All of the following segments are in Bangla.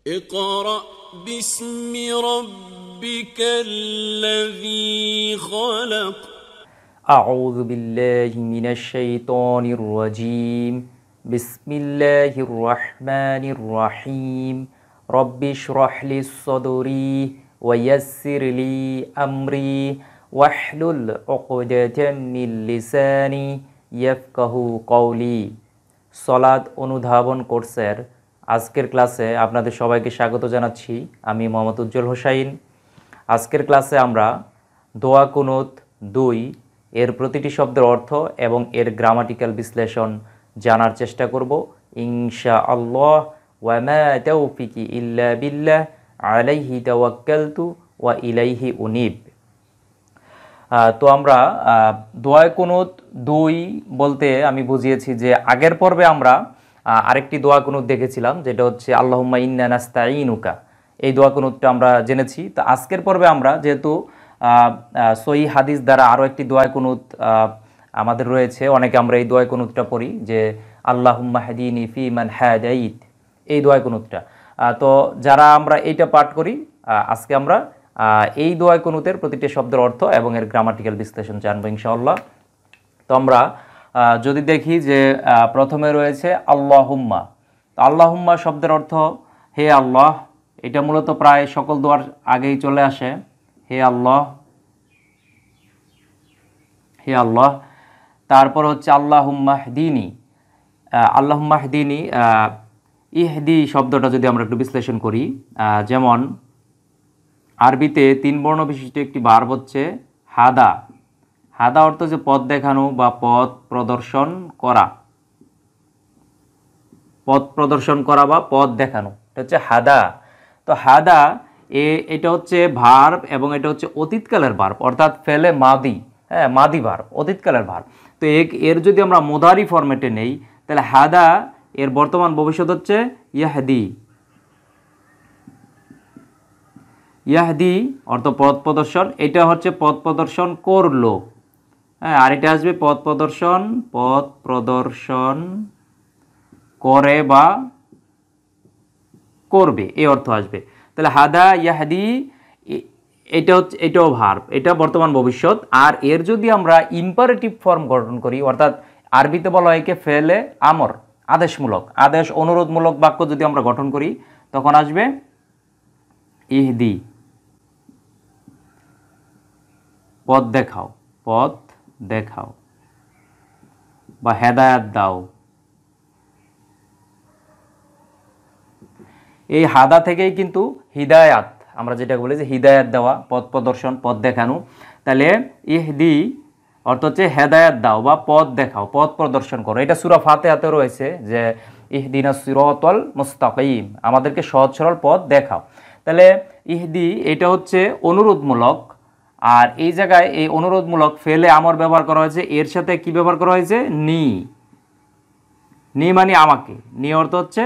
اقرأ باسم ربك الذي خلق أعوذ بالله من الشيطان الرجيم بسم الله الرحمن الرحيم رب اشرح لي صدري ويسر لي أمري واحلل عقدة من লিসানি ইয়াফকাহু কওলি। সলাত অনুধাবন কোর্সের আজকের ক্লাসে আপনাদের সবাইকে স্বাগত জানাচ্ছি। আমি মোহাম্মদ উজ্জ্বল হোসাইন। আজকের ক্লাসে আমরা দোয়া কুনুত 2 এর প্রতিটি শব্দের অর্থ এবং এর গ্রামাটিক্যাল বিশ্লেষণ জানার চেষ্টা করব ইনশাআল্লাহ। ওয়া মা তাওফিকি ইল্লা বিল্লাহ আলাইহি তাওয়াক্কালতু ওয়া ইলাইহি উনিব। তো আমরা দোয়া কুনুত 2 বলতে আমি বুঝিয়েছি যে আগের পর্বে আমরা আরেকটি দোয়া কুনুত দেখেছিলাম, যেটা হচ্ছে আল্লাহুম্মা ইন্না নাস্তাঈনুকা। এই দোয়া কুনুতটা আমরা জেনেছি। তো আজকের পর্বে আমরা যেহেতু সহিহ হাদিস দ্বারা আরও একটি দোয়া কুনুত আমাদের রয়েছে, অনেকে আমরা এই দোয়া কুনুতটা পড়ি যে আল্লাহুম্মা হাদিনি ফি মান হাদাইত, এই দোয়া কুনুতটা। তো যারা আমরা এইটা পাঠ করি, আজকে আমরা এই দোয়া কুনুতের প্রতিটি শব্দের অর্থ এবং এর গ্রামাটিক্যাল বিশ্লেষণ জানবো ইনশাআল্লাহ। তো আমরা যদি দেখি যে প্রথমে রয়েছে আল্লাহুম্মা। তো আল্লাহুম্মা শব্দের অর্থ হে আল্লাহ। এটা মূলত প্রায় সকল দোয়ার আগেই চলে আসে, হে আল্লাহ, হে আল্লাহ। তারপর হচ্ছে আল্লাহুম্মা হদিনি। আল্লাহুম্মা হদিনি, ইহদি শব্দটা যদি আমরা একটু বিশ্লেষণ করি, যেমন আরবিতে 3 বর্ণ বিশিষ্ট একটি ভার্ব হচ্ছে হাদা। হাদা অর্থ হচ্ছে পথ দেখানো বা পথ প্রদর্শন করা, পথ প্রদর্শন করা বা পথ দেখানো, এটা হচ্ছে হাদা। তো হাদা এটা হচ্ছে ভার্ব এবং এটা হচ্ছে অতীতকালের ভার্ব, অর্থাৎ ফেলে মাদি, হ্যাঁ মাদি ভার্ব, অতীতকালের ভার্ব। তো এর যদি আমরা মুদারি ফরম্যাটে নেই তাহলে হাদা এর বর্তমান ভবিষ্যৎ হচ্ছে ইয়াহদি। ইয়াহদি অর্থ পথ প্রদর্শন, এটা হচ্ছে পথ প্রদর্শন করলো, হ্যাঁ। আর এটা আসবে পথ প্রদর্শন করে বা করবে, এই অর্থ আসবে। তাহলে হাদা ইয়াহদি, এটা হচ্ছে, এটাও ভার্ব, এটা বর্তমান ভবিষ্যৎ। আর এর যদি আমরা ইম্পারেটিভ ফর্ম গঠন করি, অর্থাৎ আরবিতে বলা হয় একে ফেলে আমর, আদেশমূলক, আদেশ অনুরোধমূলক বাক্য যদি আমরা গঠন করি, তখন আসবে ইহদি, পথ দেখাও, পথ দেখাও বা হেদায়াত দাও। এই হাদা থেকেই কিন্তু হিদায়াত, আমরা যেটা বলি যে হিদায়াত দেওয়া, পথ প্রদর্শন, পথ দেখানো। তাহলে ইহদি অর্থ হচ্ছে হেদায়াত দাও বা পথ দেখাও, পথ প্রদর্শন করো। এটা সূরা ফাতিহাতে রয়েছে যে ইহদিনাস সিরাতাল মুস্তাকিম, আমাদেরকে সহজ সরল পথ দেখাও। তাহলে ইহদি এটা হচ্ছে অনুরোধমূলক, আর এই জায়গায় এই অনুরোধমূলক ফেলে আমর ব্যবহার করা হয়েছে, এর সাথে কি ব্যবহার করা হয়েছে, নি। নি মানে আমাকে, নি অর্থ হচ্ছে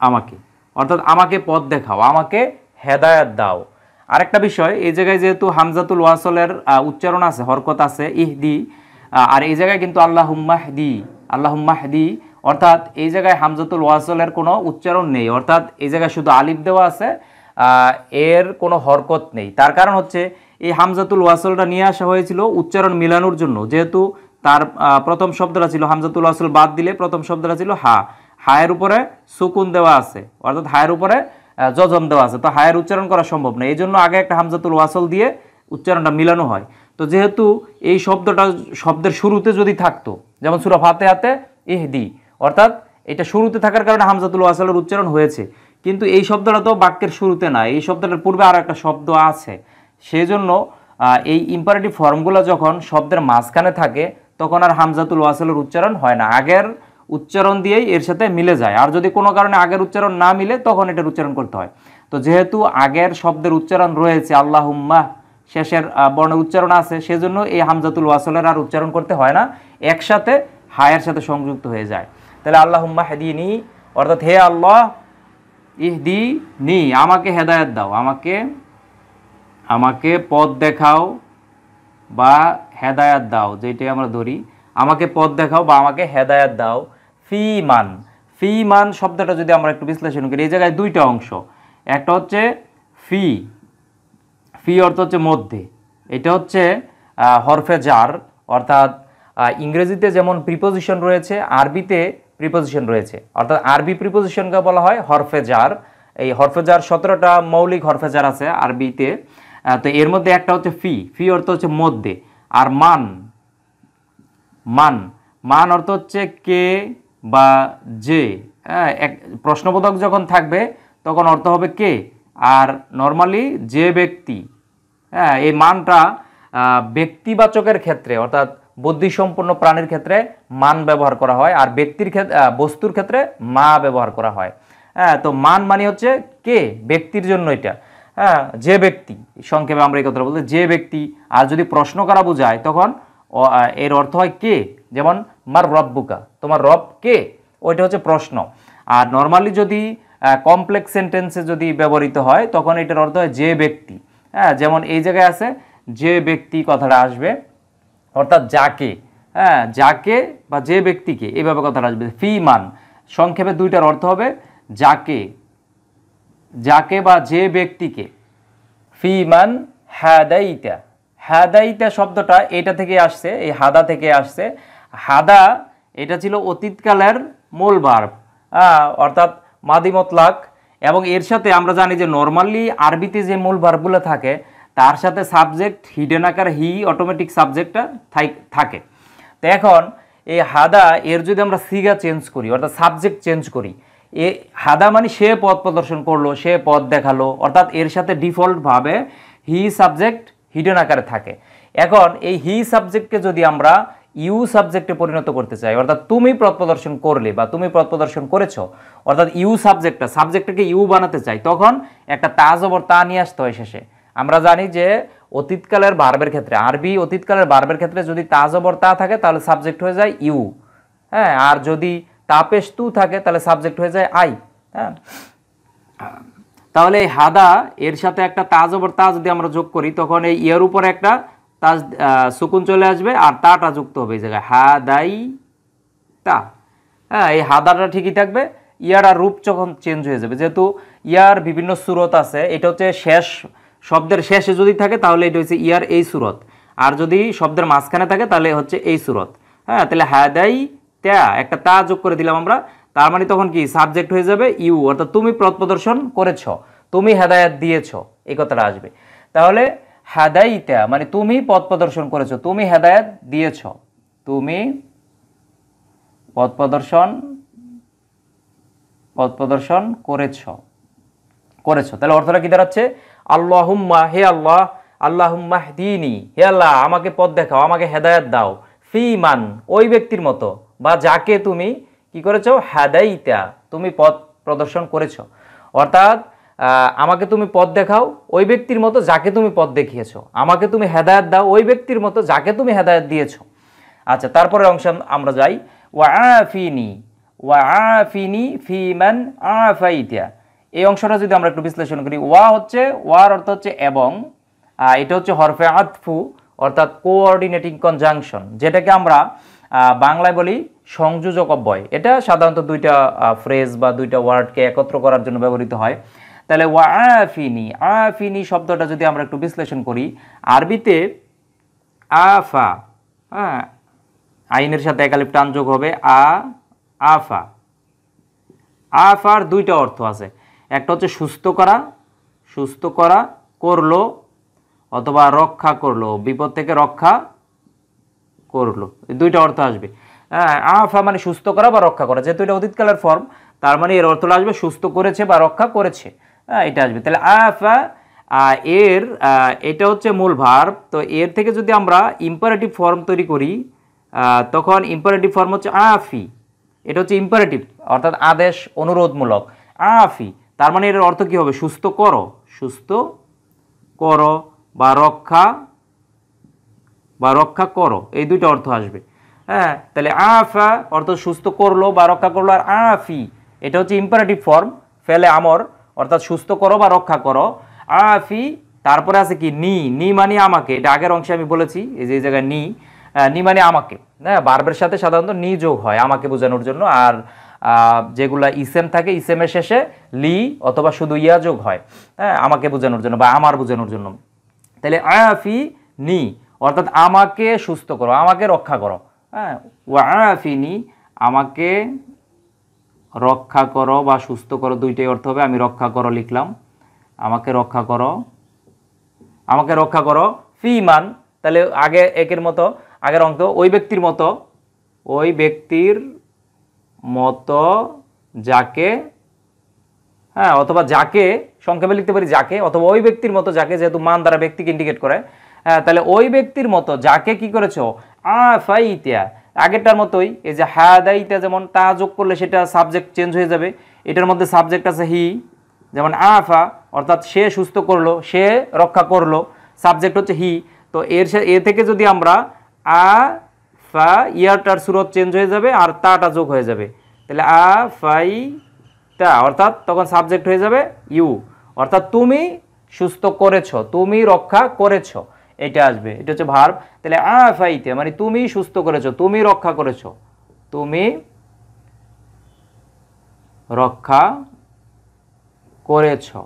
আমাকে, অর্থাৎ আমাকে পথ দেখাও, আমাকে হেদায়াত দাও। আরেকটা বিষয়, এই জায়গায় যেহেতু হামজাতুল ওয়াসলের উচ্চারণ আছে, হরকত আছে ইহদি, আর এই জায়গায় কিন্তু আল্লাহুম্মা হদি, আল্লাহুম্মা হদি, অর্থাৎ এই জায়গায় হামজাতুল ওয়াসলের কোনো উচ্চারণ নেই, অর্থাৎ এই জায়গায় শুধু আলিফ দেওয়া আছে, এর কোনো হরকত নেই। তার কারণ হচ্ছে এই হামজাতুল ওয়াসলটা নিয়ে আসা হয়েছিল উচ্চারণ মিলানোর জন্য, যেহেতু তার প্রথম শব্দটা ছিল হামজাতুল ওয়াসল বাদ দিলে প্রথম শব্দটা ছিল হা, হায়ের উপরে সুকুন দেওয়া আছে, অর্থাৎ হায়ের উপরে জজম দেওয়া আছে, তো হায়ের উচ্চারণ করা সম্ভব না, এই জন্য আগে একটা হামজাতুল ওয়াসল দিয়ে উচ্চারণটা মিলানো হয়। তো যেহেতু এই শব্দটা শব্দের শুরুতে যদি থাকতো, যেমন সূরা ফাতিহাতে ইহদি, অর্থাৎ এটা শুরুতে থাকার কারণে হামজাতুল ওয়াসলের উচ্চারণ হয়েছে, কিন্তু এই শব্দটা তো বাক্যের শুরুতে না, এই শব্দটার পূর্বে আরও একটা শব্দ আছে, সেজন্য এই ইম্পারেটিভ ফর্মগুলো যখন শব্দের মাঝখানে থাকে তখন আর হামজাতুল ওয়াসলের উচ্চারণ হয় না, আগের উচ্চারণ দিয়েই এর সাথে মিলে যায়। আর যদি কোনো কারণে আগের উচ্চারণ না মিলে তখন এটার উচ্চারণ করতে হয়। তো যেহেতু আগের শব্দের উচ্চারণ রয়েছে, আল্লাহুম্মা শেষের বর্ণের উচ্চারণ আছে, সেজন্য এই হামজাতুল ওয়াসলের আর উচ্চারণ করতে হয় না, একসাথে হায়ের সাথে সংযুক্ত হয়ে যায়। তাহলে আল্লাহুম্মা হদিনি অর্থাৎ হে আল্লাহ, ইহদি নি আমাকে হেদায়েত দাও, আমাকে পথ দেখাও বা হেদায়েত দাও, যেটাই আমরা ধরি, আমাকে পথ দেখাও বা আমাকে হেদায়েত দাও। ফি মান, ফি মান শব্দটা যদি আমরা একটু বিশ্লেষণ করি, এই জায়গায় দুইটা অংশ। একটা হচ্ছে ফি, ফি অর্থ হচ্ছে মধ্যে, এটা হচ্ছে হরফে জার, অর্থাৎ ইংরেজিতে যেমন প্রিপোজিশন রয়েছে আরবিতে প্রিপোজিশন রয়েছে, অর্থাৎ আরবি প্রিপোজিশনকে বলা হয় হরফে জার। এই হরফে জার 17টা মৌলিক হরফে জার আছে আরবিতে। তো এর মধ্যে একটা হচ্ছে ফি, ফি অর্থ হচ্ছে মধ্যে। আর মান, মান মান অর্থ হচ্ছে কে বা যে। এক প্রশ্নবোধক যখন থাকবে তখন অর্থ হবে কে, আর নর্মালি যে ব্যক্তি। এই মানটা ব্যক্তিবাচকের ক্ষেত্রে অর্থাৎ বুদ্ধিসম্পন্ন প্রাণীর ক্ষেত্রে মান ব্যবহার করা হয়, আর ব্যক্তির ক্ষেত্রে বস্তুর ক্ষেত্রে মা ব্যবহার করা হয়। তো মান মানে হচ্ছে কে, ব্যক্তির জন্য এটা। যে ব্যক্তি, সংক্ষেপে আমরা এই কথাটা বলতে, যে ব্যক্তি। আর যদি প্রশ্ন করা বোঝায় তখন এর অর্থ হয় কে, যেমন মার রব্বুকা, তোমার রব কে, ওইটা হচ্ছে প্রশ্ন। আর নর্মালি যদি কমপ্লেক্স সেন্টেন্সে যদি ব্যবহৃত হয় তখন এটার অর্থ হয় যে ব্যক্তি। যেমন এই জায়গায় আছে যে ব্যক্তি কথাটা আসবে, অর্থাৎ যাকে, যাকে বা যে ব্যক্তিকে, এইভাবে কথাটা আসবে। ফি মান সংক্ষেপে দুইটার অর্থ হবে যাকে, যাকে বা যে ব্যক্তিকে। ফি মান হাদাইতা, হাদাইতা শব্দটা এটা থেকে আসছে, এই হাদা থেকে আসছে। হাদা এটা ছিল অতীতকালের মূল ভার্ব, অর্থাৎ মাদি মতলাক। এবং এর সাথে আমরা জানি যে নর্মালি আরবিতে যে মূল ভার্বগুলো থাকে তার সাথে সাবজেক্ট হিডেন আকার হি অটোমেটিক সাবজেক্টটা থাকে। তো এখন এই হাদা এর যদি আমরা সিগা চেঞ্জ করি অর্থাৎ সাবজেক্ট চেঞ্জ করি, এ হাদা মানে সে পথ প্রদর্শন করলো, সে পথ দেখালো, অর্থাৎ এর সাথে ডিফল্টভাবে হি সাবজেক্ট হিডেন আকারে থাকে। এখন এই হি সাবজেক্টকে যদি আমরা ইউ সাবজেক্টে পরিণত করতে চাই, অর্থাৎ তুমি পথ প্রদর্শন করলে বা তুমি পথ প্রদর্শন করেছো, অর্থাৎ ইউ সাবজেক্টটাকে ইউ বানাতে চাই, তখন একটা তা জবর তা নিয়ে আসতে হয় শেষে। আমরা জানি যে অতীতকালের ভার্বের ক্ষেত্রে, আরবি অতীতকালের ভার্বের ক্ষেত্রে যদি তা জবর তা থাকে তাহলে সাবজেক্ট হয়ে যায় ইউ। আর যদি তা পেশ তু থাকে তাহলে সাবজেক্ট হয়ে যায় আই। তাহলে এই হাদা এর সাথে একটা তা জবর তা যদি আমরা যোগ করি তখন এই ইয়ের উপরে একটা তাজ সুকুন চলে আসবে আর তাটা যুক্ত হবে এই জায়গায়, হাদাই তা। এই হাদাটা ঠিকই থাকবে, ইয়ার আর রূপ যখন চেঞ্জ হয়ে যাবে, যেহেতু ইয়ার বিভিন্ন সুরত আছে। এটা হচ্ছে শেষ শব্দের শেষে যদি থাকে তাহলে এটা হচ্ছে ইয়ার এই সুরত, আর যদি শব্দের মাঝখানে থাকে তাহলে হচ্ছে এই সুরত। তাহলে হাদাই তা একটা তা যোগ করে দিলাম আমরা, তার মানে তখন কি সাবজেক্ট হয়ে যাবে ইউ, অর্থাৎ তুমি পথ প্রদর্শন করেছ, তুমি হেদায়েত দিয়েছ, এই কথাটা আসবে। তাহলে হাদাইতা মানে তুমি পথ প্রদর্শন করেছো, তুমি হেদায়েত দিয়েছ, তুমি পথ প্রদর্শন করেছো। তাহলে অর্থটা কি দাঁড়াচ্ছে? আল্লাহুম্মা, হে আল্লাহ, আল্লাহুম্মা হদিনি, হে আল্লাহ আমাকে পথ দেখাও, আমাকে হেদায়েত দাও। ফি মান ওই ব্যক্তির মতো বা যাকে তুমি কি করেছো, হাদাইতা তুমি পথ প্রদর্শন করেছো। অর্থাৎ আমাকে তুমি পথ দেখাও ওই ব্যক্তির মতো যাকে তুমি পথ দেখিয়েছো, আমাকে তুমি হেদায়েত দাও ওই ব্যক্তির মতো যাকে তুমি হেদায়েত দিয়েছো। আচ্ছা, তারপরের অংশ আমরা যাই। ওয়াআফিনি ফি মান আফাইতা, এই অংশটা যদি আমরা একটু বিশ্লেষণ করি, ওয়া হচ্ছে, ওয়ার অর্থ হচ্ছে এবং, এটা হচ্ছে হরফে আতফু অর্থাৎ কোঅর্ডিনেটিং কনজাংশন, যেটাকে আমরা বাংলায় বলি সংযোজক অব্যয়। এটা সাধারণত দুইটা ফ্রেজ বা দুইটা ওয়ার্ডকে একত্র করার জন্য ব্যবহৃত হয়। তাহলে ওয়াআফিনি, আফিনি শব্দটা যদি আমরা একটু বিশ্লেষণ করি, আরবিতে আফা, আইনের সাথে একালিফ টান যোগ হবে, আফা। আফার দুইটা অর্থ আছে, একটা হচ্ছে সুস্থ করা করলো, অথবা রক্ষা করলো, বিপদ থেকে রক্ষা করলো, এই দুইটা অর্থ আসবে। আফা মানে সুস্থ করা বা রক্ষা করা, যেহেতু এটা অতীতকালের ফর্ম তার মানে এর অর্থটা আসবে সুস্থ করেছে বা রক্ষা করেছে, এটা আসবে। তাহলে আফা এর এটা হচ্ছে মূল ভার্ব। তো এর থেকে যদি আমরা ইম্পারেটিভ ফর্ম তৈরি করি তখন ইম্পারেটিভ ফর্ম হচ্ছে আফি, এটা হচ্ছে ইম্পারেটিভ অর্থাৎ আদেশ অনুরোধমূলক। আফি তার মানে এর অর্থ কি হবে, সুস্থ করো বা রক্ষা করো, এই দুইটা অর্থ আসবে। তাহলে আফা অর্থ সুস্থ করলো বা রক্ষা করলো, আর আফি এটা হচ্ছে ইম্পারেটিভ ফর্ম ফেলে আমর অর্থাৎ সুস্থ করো বা রক্ষা করো। আফি তারপরে আছে কি নি মানে আমাকে, এটা আগের অংশে আমি বলেছি, এই যে জায়গায় নি মানে আমাকে। ভার্বের সাথে সাধারণত নি যোগ হয় আমাকে বোঝানোর জন্য, আর যেগুলা ইসেম থাকে ইসেমের শেষে লি অথবা শুধু ইয়া যোগ হয়, হ্যাঁ, আমাকে বোঝানোর জন্য বা আমার বোঝানোর জন্য। তাহলে আফি নি অর্থাৎ আমাকে সুস্থ করো, আমাকে রক্ষা করো, হ্যাঁ, ওয়া আফিনি আমাকে রক্ষা করো বা সুস্থ করো, দুইটাই অর্থ হবে। আমি রক্ষা করো লিখলাম, আমাকে রক্ষা করো, আমাকে রক্ষা করো ফিমান, তাহলে আগে একের মতো আগের অঙ্ক ওই ব্যক্তির মতো, ওই ব্যক্তির মতো যাকে, হ্যাঁ, অথবা যাকে সংক্ষেপে লিখতে পারি যাকে, অথবা ওই ব্যক্তির মতো যাকে, যেহেতু মান দ্বারা ব্যক্তিকে ইন্ডিকেট করে, হ্যাঁ, তাহলে ওই ব্যক্তির মতো যাকে কি করেছো আফাইতা, আগেরটার মতোই। এই যে হাদাইতা যেমন তা যোগ করলে সেটা সাবজেক্ট চেঞ্জ হয়ে যাবে, এটার মধ্যে সাবজেক্ট আছে হি, যেমন আফা অর্থাৎ সে সুস্থ করলো, সে রক্ষা করলো, সাবজেক্ট হচ্ছে হি। তো এ থেকে যদি আমরা আ ফা ইয়ারটার সুরত চেঞ্জ হয়ে যাবে আর তাটা যোগ হয়ে যাবে, তাহলে আ ফাই তা অর্থাৎ তখন সাবজেক্ট হয়ে যাবে ইউ, অর্থাৎ তুমি সুস্থ করেছো, তুমি রক্ষা করেছো, এটা আসবে, এটা হচ্ছে ভার্ব। তাহলে আ ফাইতে মানে তুমি সুস্থ করেছো, তুমি রক্ষা করেছো, তুমি রক্ষা করেছো,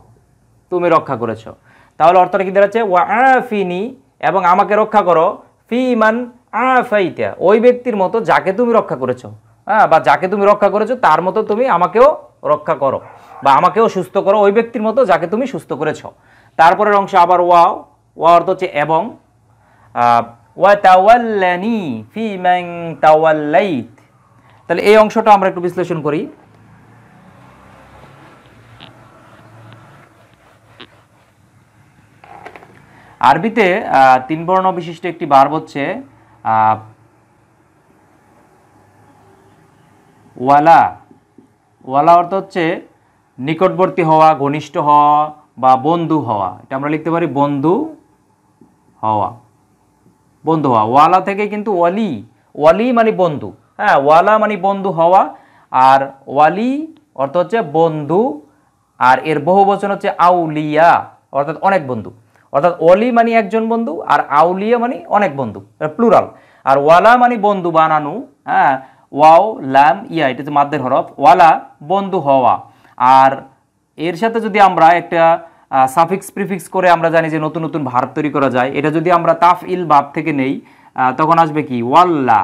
তুমি রক্ষা করেছো। তাহলে অর্থটা কি দাঁড়াচ্ছে ওয়া আফিনি এবং আমাকে রক্ষা করো ফিমান আফাইতা, ওই ব্যক্তির মতো যাকে তুমি রক্ষা করেছো, হ্যাঁ, বা যাকে তুমি রক্ষা করেছো তার মতো তুমি আমাকেও রক্ষা করো বা আমাকেও সুস্থ করো, ওই ব্যক্তির মতো যাকে তুমি সুস্থ করেছো। তারপরের অংশ আবার ওয়াও, ওয়া অর্থ হচ্ছে এবং, ওয়া তাওয়াল্লানি ফিমান তাওয়াল্লাইত। তাহলে এই অংশটা আমরা একটু বিশ্লেষণ করি। আরবিতে 3 বর্ণ বিশিষ্ট একটি ভার্ব হচ্ছে ওয়ালা। ওয়ালা অর্থ হচ্ছে নিকটবর্তী হওয়া, ঘনিষ্ঠ হওয়া বা বন্ধু হওয়া, এটা আমরা লিখতে পারি বন্ধু হওয়া, বন্ধু হওয়া। ওয়ালা থেকে কিন্তু ওয়ালি, ওয়ালি মানে বন্ধু, হ্যাঁ, ওয়ালা মানে বন্ধু হওয়া, আর ওয়ালি অর্থ হচ্ছে বন্ধু, আর এর বহু বচন হচ্ছে আউলিয়া অর্থাৎ অনেক বন্ধু, অর্থাৎ ওয়ালি মানে একজন বন্ধু আর আউলিয়া মানে অনেক বন্ধু, প্লুরাল। আর ওয়ালা মানে বন্ধু বানানো, হ্যাঁ, ওয়াও লাম ইয়া এটা হচ্ছে মাদ্দের হরফ, ওয়ালা বন্ধু হওয়া। আর এর সাথে যদি আমরা একটা সাফিক্স প্রিফিক্স করে আমরা জানি যে নতুন নতুন ভার্ব তৈরি করা যায়, এটা যদি আমরা তাফইল ভাব থেকে নেই তখন আসবে কি ওয়াল্লা।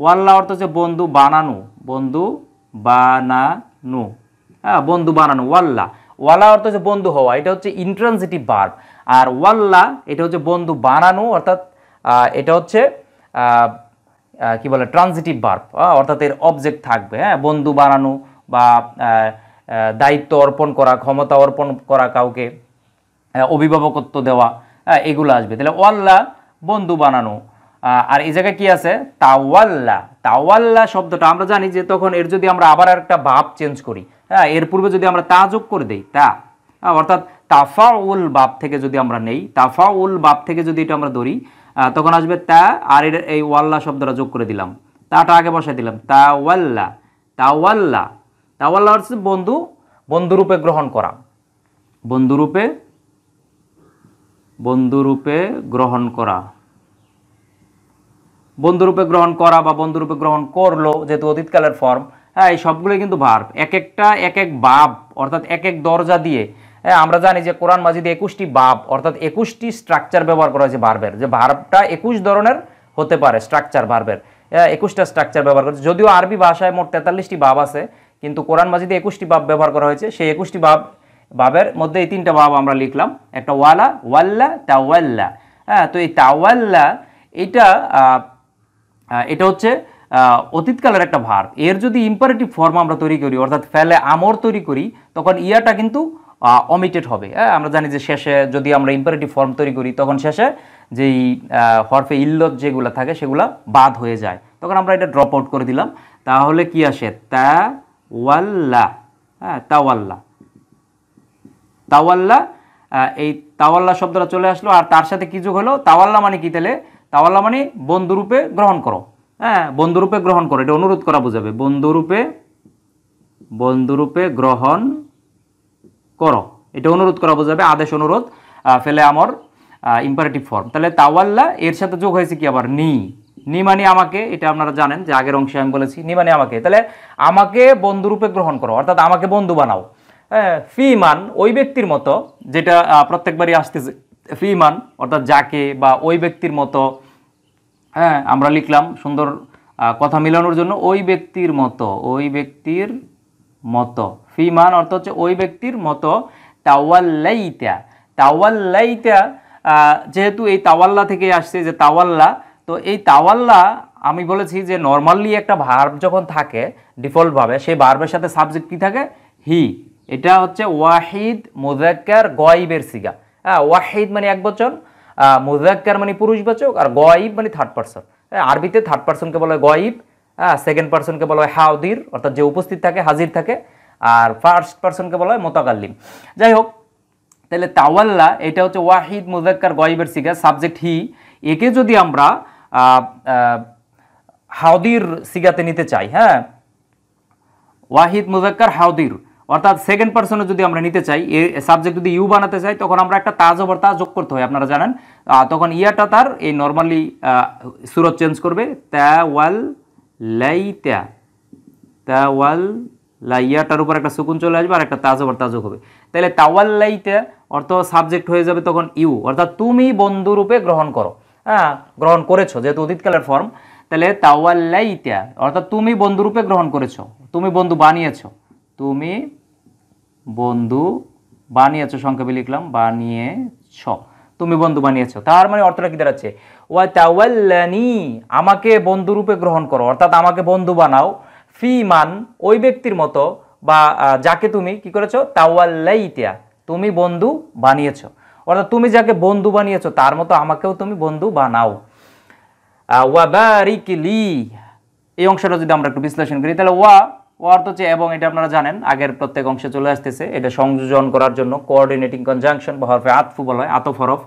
ওয়াল্লা অর্থ হচ্ছে বন্ধু বানানো, বন্ধু বানানো, হ্যাঁ, বন্ধু বানানো ওয়াল্লা। ওয়ালা অর্থ হচ্ছে বন্ধু হওয়া, এটা হচ্ছে ইন্ট্রানজিটিভ ভার্ব। আর ওয়াল্লা এটা হচ্ছে বন্ধু বানানো, অর্থাৎ এটা হচ্ছে কি বলে ট্রানজিটিভ ভার্ব, অর্থাৎ এর অবজেক্ট থাকবে, হ্যাঁ, বন্ধু বানানো বা দায়িত্ব অর্পণ করা, ক্ষমতা অর্পণ করা, কাউকে অভিভাবকত্ব দেওয়া, এগুলো আসবে। তাহলে ওয়াল্লা বন্ধু বানানো। আর এই জায়গায় কি আছে তাওয়াল্লা। তাওয়াল্লা শব্দটা আমরা জানি যে তখন এর যদি আমরা আবার একটা ভাব চেঞ্জ করি, হ্যাঁ, এর পূর্বে যদি আমরা তা যোগ করে দেই তা, অর্থাৎ তাফাউল বাব থেকে যদি আমরা নেই, তাফাউল বাব থেকে যদি এটা আমরা ধরি তখন আসবে তা, আর এর এই ওয়াল্লা শব্দটা যোগ করে দিলাম, তাটা আগে বসাই দিলাম, তাওয়াল্লা। তাওয়াল্লা, তাওয়াল্লা হচ্ছে বন্ধু, বন্ধুরূপে গ্রহণ করা, বন্ধুরূপে, বন্ধুরূপে গ্রহণ করা, বন্ধুরূপে গ্রহণ করা বা বন্ধুরূপে গ্রহণ করলো, যেহেতু অতীতকালের ফর্ম, হ্যাঁ, এই সবগুলোই কিন্তু ভার্ব। এক একটা এক এক বাব অর্থাৎ এক এক দরজা দিয়ে, হ্যাঁ, আমরা জানি যে কোরআন মাজিদে 21টি বাব অর্থাৎ 21টি স্ট্রাকচার ব্যবহার করা হয়েছে ভার্বের, যে ভার্বটা 21 ধরনের হতে পারে স্ট্রাকচার ভার্বের, 21টা স্ট্রাকচার ব্যবহার করেছে। যদিও আরবি ভাষায় মোট 43টি বাব আছে, কিন্তু কোরআন মাজিদে 21টি বাব ব্যবহার করা হয়েছে। সেই 21টি বাবের মধ্যে এই 3টা বাব আমরা লিখলাম, একটা ওয়ালা, ওয়াল্লা, তাওয়াল্লা। হ্যাঁ, তো এই তাওয়াল্লা এটা হচ্ছে অতীতকালের একটা ভার্ব। এর যদি ইম্পারেটিভ ফর্ম আমরা তৈরি করি অর্থাৎ ফেলে আমর তৈরি করি তখন ইয়াটা কিন্তু অমিটেড হবে। হ্যাঁ, আমরা জানি যে শেষে যদি আমরা ইম্পারেটিভ ফর্ম তৈরি করি তখন শেষে যেই হরফে ইল্লত যেগুলো থাকে সেগুলো বাদ হয়ে যায়, তখন আমরা এটা ড্রপ আউট করে দিলাম। তাহলে কি আসে তাওয়াল্লা, হ্যাঁ, তাওয়াল্লা, তাওয়াল্লা। এই তাওয়াল্লা শব্দটা চলে আসলো, আর তার সাথে কি যোগ হলো তাওয়াল্লা মানে কি, তাহলে তাওয়াল্লা মানে বন্ধুরূপে গ্রহণ করো, হ্যাঁ, বন্ধুরূপে গ্রহণ করো, এটা অনুরোধ করা বোঝাবে, বন্ধুরূপে, বন্ধুরূপে গ্রহণ করো, এটা অনুরোধ করা বোঝাবে, আদেশ অনুরোধ, ফেলে আমর ইম্পারেটিভ ফর্ম। তাহলে তাওয়াল্লা এর সাথে যোগ হয়েছে কি আবার নি, নি মানে আমাকে, এটা আপনারা জানেন যে আগের অংশে আমি বলেছি নি মানে আমাকে। তাহলে আমাকে বন্ধুরূপে গ্রহণ করো, অর্থাৎ আমাকে বন্ধু বানাও। হ্যাঁ, ফি মান ওই ব্যক্তির মতো, যেটা প্রত্যেকবারই আসতেছে ফি মান, অর্থাৎ যাকে বা ওই ব্যক্তির মতো। হ্যাঁ, আমরা লিখলাম সুন্দর কথা মিলানোর জন্য ওই ব্যক্তির মতো, ওই ব্যক্তির মতো। ফি মান অর্থ হচ্ছে ওই ব্যক্তির মতো। তাওয়াল্লাইতা, তাওয়াল্লাইতা যেহেতু এই তাওয়াল্লা থেকে আসছে যে তাওয়াল্লা, তো এই তাওয়াল্লা আমি বলেছি যে নর্মালি একটা ভার্ব যখন থাকে ডিফল্টভাবে, সেই ভার্বের সাথে সাবজেক্ট কি থাকে? হি। এটা হচ্ছে ওয়াহিদ মুযাক্কার গয়বের সিগা। হ্যাঁ, ওয়াহিদ মানে এক বচন, মুযাক্কার মানে পুরুষবাচক, আর গয়ব মানে থার্ড পারসন। আরবিতে থার্ড পারসনকে বলা হয় গয়ব, সেকেন্ড পারসনকে বলা হয় হাউদির, অর্থাৎ যে উপস্থিত থাকে, হাজির থাকে, আর ফার্স্ট পারসনকে বলা হয় মুতাকাল্লিম। যাই হোক, তাহলে তাওয়াল্লা এটা হচ্ছে ওয়াহিদ মুযাক্কার গয়বের সিগা, সাবজেক্ট হি। একে যদি আমরা হাউদির সিগাতে নিতে চাই, হ্যাঁ, ওয়াহিদ মুযাক্কার হাউদির, অর্থাৎ সেকেন্ড পারসনে যদি আমরা নিতে চাই, সাবজেক্ট যদি ইউ বানাতে চাই, তখন আমরা একটা তা জবর তা যোগ করতে হয়, আপনারা জানেন। তখন ইয়াটা তার এই নর্মালি সুরত চেঞ্জ করবে, তাওয়াল লাইতা, তাওয়াল লাইয়াটার উপর একটা সুকুন চলে আসবে আর একটা তা জবর তা যোগ হবে। তাহলে তাওয়াল লাইতা অর্থ সাবজেক্ট হয়ে যাবে তখন ইউ, অর্থাৎ তুমি বন্ধুরূপে গ্রহণ করো। হ্যাঁ, গ্রহণ করেছো যেহেতু অতীতকালের ফর্ম, তাহলে তাওয়াল্লাইতা অর্থাৎ তুমি বন্ধুরূপে গ্রহণ করেছো, তুমি বন্ধু বানিয়েছো, তুমি বন্ধু বানিয়েছো, সংক্ষেপে লিখলাম বানিয়েছ, তুমি বন্ধু বানিয়েছো। তার মানে অর্থটা কি দাঁড়াচ্ছে? ওয়া তাওয়াল্লানি, আমাকে বন্ধুরূপে গ্রহণ করো, অর্থাৎ আমাকে বন্ধু বানাও। ফি মান ওই ব্যক্তির মতো, বা যাকে তুমি কি করেছো? তাওয়াল্লাইতা, তুমি বন্ধু বানিয়েছো, অর্থাৎ তুমি যাকে বন্ধু বানিয়েছো তার মতো আমাকেও তুমি বন্ধু বানাও। ওয়া বারিক লি, এই অংশটা যদি আমরা একটু বিশ্লেষণ করি, তাহলে ওয়া অর্থ হচ্ছে এবং, এটা আপনারা জানেন আগের প্রত্যেক অংশে চলে আসতেছে, এটা সংযোজন করার জন্য কোঅর্ডিনেটিং কনজাংশন বা হরফে আতফু বলা হয়, আতফ হরফ।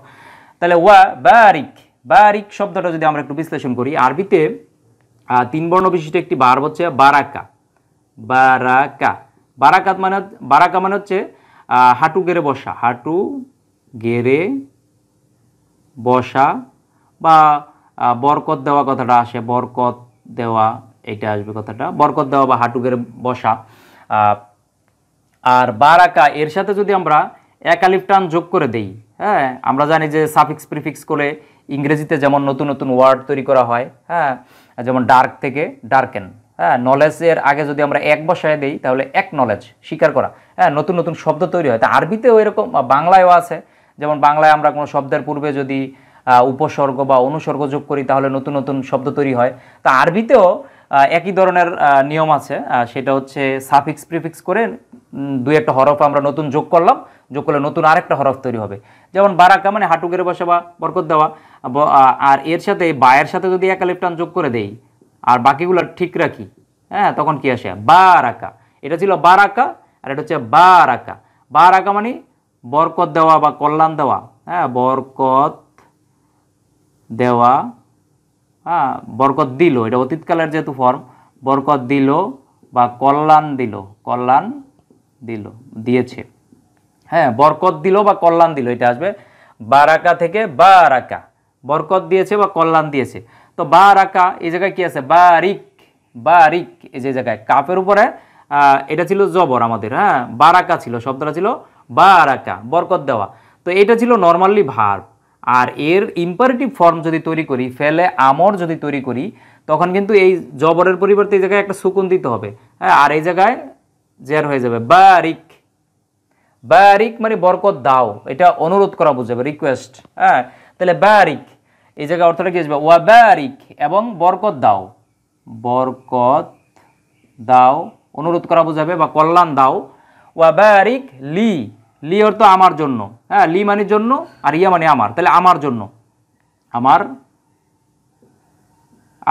তাহলে ওয়া বারিক, বারিক শব্দটা যদি আমরা একটু বিশ্লেষণ করি, আরবিতে 3 বর্ণ বিশিষ্ট একটি ভার্ব হচ্ছে বারাকা। বারাকা, বারাকাত মানে, বারাকা মানে হচ্ছে হাঁটু গেড়ে বসা, হাঁটু গেড়ে বসা, বা বরকত দেওয়া কথাটা আসে, বরকত দেওয়া এটা আসবে কথাটা, বরকত দেওয়া বা হাঁটু গেড়ে বসা। আর বারাকা এর সাথে যদি আমরা এক আলিফ টান যোগ করে দেই, হ্যাঁ, আমরা জানি যে সাফিক্স প্রিফিক্স করে ইংরেজিতে যেমন নতুন নতুন ওয়ার্ড তৈরি করা হয়, হ্যাঁ, যেমন ডার্ক থেকে ডার্কেন, হ্যাঁ, নলেজের আগে যদি আমরা এক বসায় দেই তাহলে এক নলেজ, স্বীকার করা, হ্যাঁ, নতুন নতুন শব্দ তৈরি হয়। তা আরবিতেও এরকম, বাংলায়ও আছে, যেমন বাংলায় আমরা কোনো শব্দের পূর্বে যদি উপসর্গ বা অনুসর্গ যোগ করি তাহলে নতুন নতুন শব্দ তৈরি হয়। তা আরবিতেও একই ধরনের নিয়ম আছে, সেটা হচ্ছে সাফিক্স প্রিফিক্স করে 2-1টা হরফ আমরা নতুন যোগ করলাম, যোগ করলে নতুন আরেকটা হরফ তৈরি হবে। যেমন বারাকা মানে হাঁটু গেড়ে বসা বা বরকত দেওয়া, আর এর সাথে বায়ের সাথে যদি এক আলিফ টান যোগ করে দেই আর বাকিগুলো ঠিক রাখি, হ্যাঁ, তখন কি আসে? বারাকা। এটা ছিল বারাকা, আর এটা হচ্ছে বারাকা। বারাকা মানে বরকত দেওয়া বা কল্যাণ দেওয়া, হ্যাঁ, বরকত দেওয়া, হ্যাঁ, বরকত দিল, এটা অতীতকালের যেহেতু ফর্ম, বরকত দিল বা কল্যাণ দিল, কল্যাণ দিল, দিয়েছে, হ্যাঁ, বরকত দিল বা কল্যাণ দিল, এটা আসবে বারাকা থেকে বারাকা, বরকত দিয়েছে বা কল্যাণ দিয়েছে। তো বারাকা এই জায়গায় কি আছে? বারিক, বারিক এই যে জায়গায় কাপের উপরে এটা ছিল জবর আমাদের, হ্যাঁ, বারাকা ছিল, শব্দটা ছিল বারাকা, বরকত দেওয়া। তো এটা ছিল নর্মালি ভার্ব। আর এর ইম্পারেটিভ ফর্ম যদি তৈরি করি, ফেলে আমর যদি তৈরি করি, তখন কিন্তু এই জবরের পরিবর্তে এই জায়গায় একটা সুকুন দিতে হবে, হ্যাঁ, আর এই জায়গায় জের হয়ে যাবে বারিক। বারিক মানে বরকত দাও, এটা অনুরোধ করা বুঝাবে, রিকোয়েস্ট, হ্যাঁ। তাহলে বারিক এই জায়গায় অর্থটা কি আসবে? ওয়া বারিক, এবং বরকত দাও, বরকত দাও অনুরোধ করা বুঝাবে বা কল্যাণ দাও। ওয়া বারিক লি, লি অর্থ আমার জন্য, হ্যাঁ, লি মানে জন্য আর ইয়া মানে আমার, তাহলে আমার জন্য, আমার,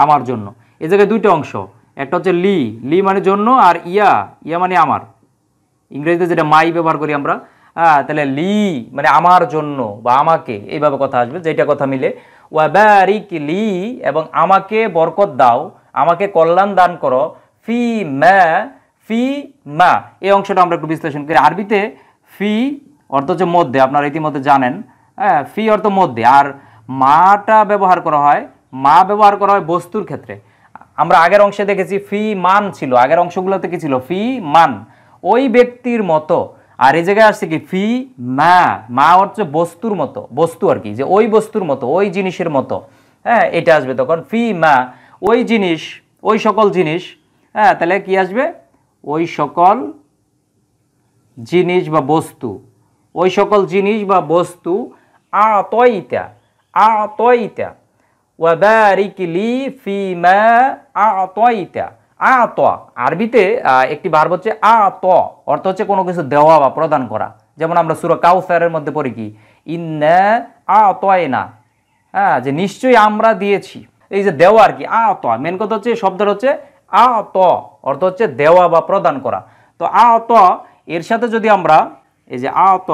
আমার জন্য। এই জায়গায় 2টা অংশ, একটা হচ্ছে লি, লি মানে জন্য, আর ইয়া, ইয়া মানে আমার, ইংরেজিতে যেটা মাই ব্যবহার করি আমরা, হ্যাঁ, তাহলে লি মানে আমার জন্য বা আমাকে, এইভাবে কথা আসবে, যেটা কথা মিলে। ওয়া বারিক লি, এবং আমাকে বরকত দাও, আমাকে কল্যাণ দান করো, ফি মা, ফি মা এই অংশটা আমরা একটু বিশ্লেষণ করি। আরবিতে ফি অর্থ হচ্ছে মধ্যে, আপনারা ইতিমধ্যে জানেন, হ্যাঁ, ফি অর্থ মধ্যে, আর মাটা ব্যবহার করা হয় মা ব্যবহার করা হয় বস্তুর ক্ষেত্রে। আমরা আগের অংশে দেখেছি ফি মান ছিল, আগের অংশগুলোতে কি ছিল, ফি মান, ওই ব্যক্তির মতো। আর এই জায়গায় আসছে কি ফি মা, মা হচ্ছে বস্তুর মতো, বস্তু আর কি, যে ওই বস্তুর মতো, ওই জিনিসের মতো। হ্যাঁ, এটা আসবে তখন ফি মা, ওই জিনিস, ওই সকল জিনিস। হ্যাঁ, তাহলে কি আসবে, ওই সকল জিনিস বা বস্তু, ওই সকল জিনিস বা বস্তু আতইতা, আতইতা ওয়া বারিক লি ফিমা আতইতা। আত আরবিতে একটি ভার্ব হচ্ছে আত, অর্থ হচ্ছে কোনো কিছু দেওয়া বা প্রদান করা। যেমন আমরা সূরা কাউসারের মধ্যে পড়ি কি, ইন্না আতয়না, হ্যাঁ, যে নিশ্চয়ই আমরা দিয়েছি। এই যে দেওয়া আর কি, আত, মেন কথা হচ্ছে শব্দটা হচ্ছে আত, অর্থ হচ্ছে দেওয়া বা প্রদান করা। তো আত এর সাথে যদি আমরা এই যে আত,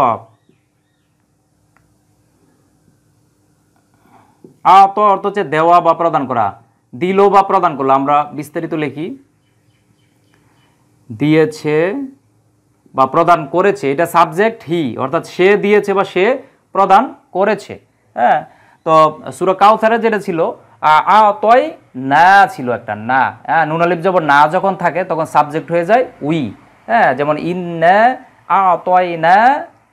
আত অর্থ হচ্ছে দেওয়া বা প্রদান করা, দিল বা প্রদান করলো, আমরা বিস্তারিত লিখি দিয়েছে বা প্রদান করেছে, এটা সাবজেক্ট হি, অর্থাৎ সে দিয়েছে বা সে প্রদান করেছে। হ্যাঁ, তো সূরা কাউসারে যেটা ছিল আতয় না ছিল একটা না, হ্যাঁ, নুন আলিফ জবর না যখন থাকে তখন সাবজেক্ট হয়ে যায় উই। হ্যাঁ, যেমন ইন্না আতয়না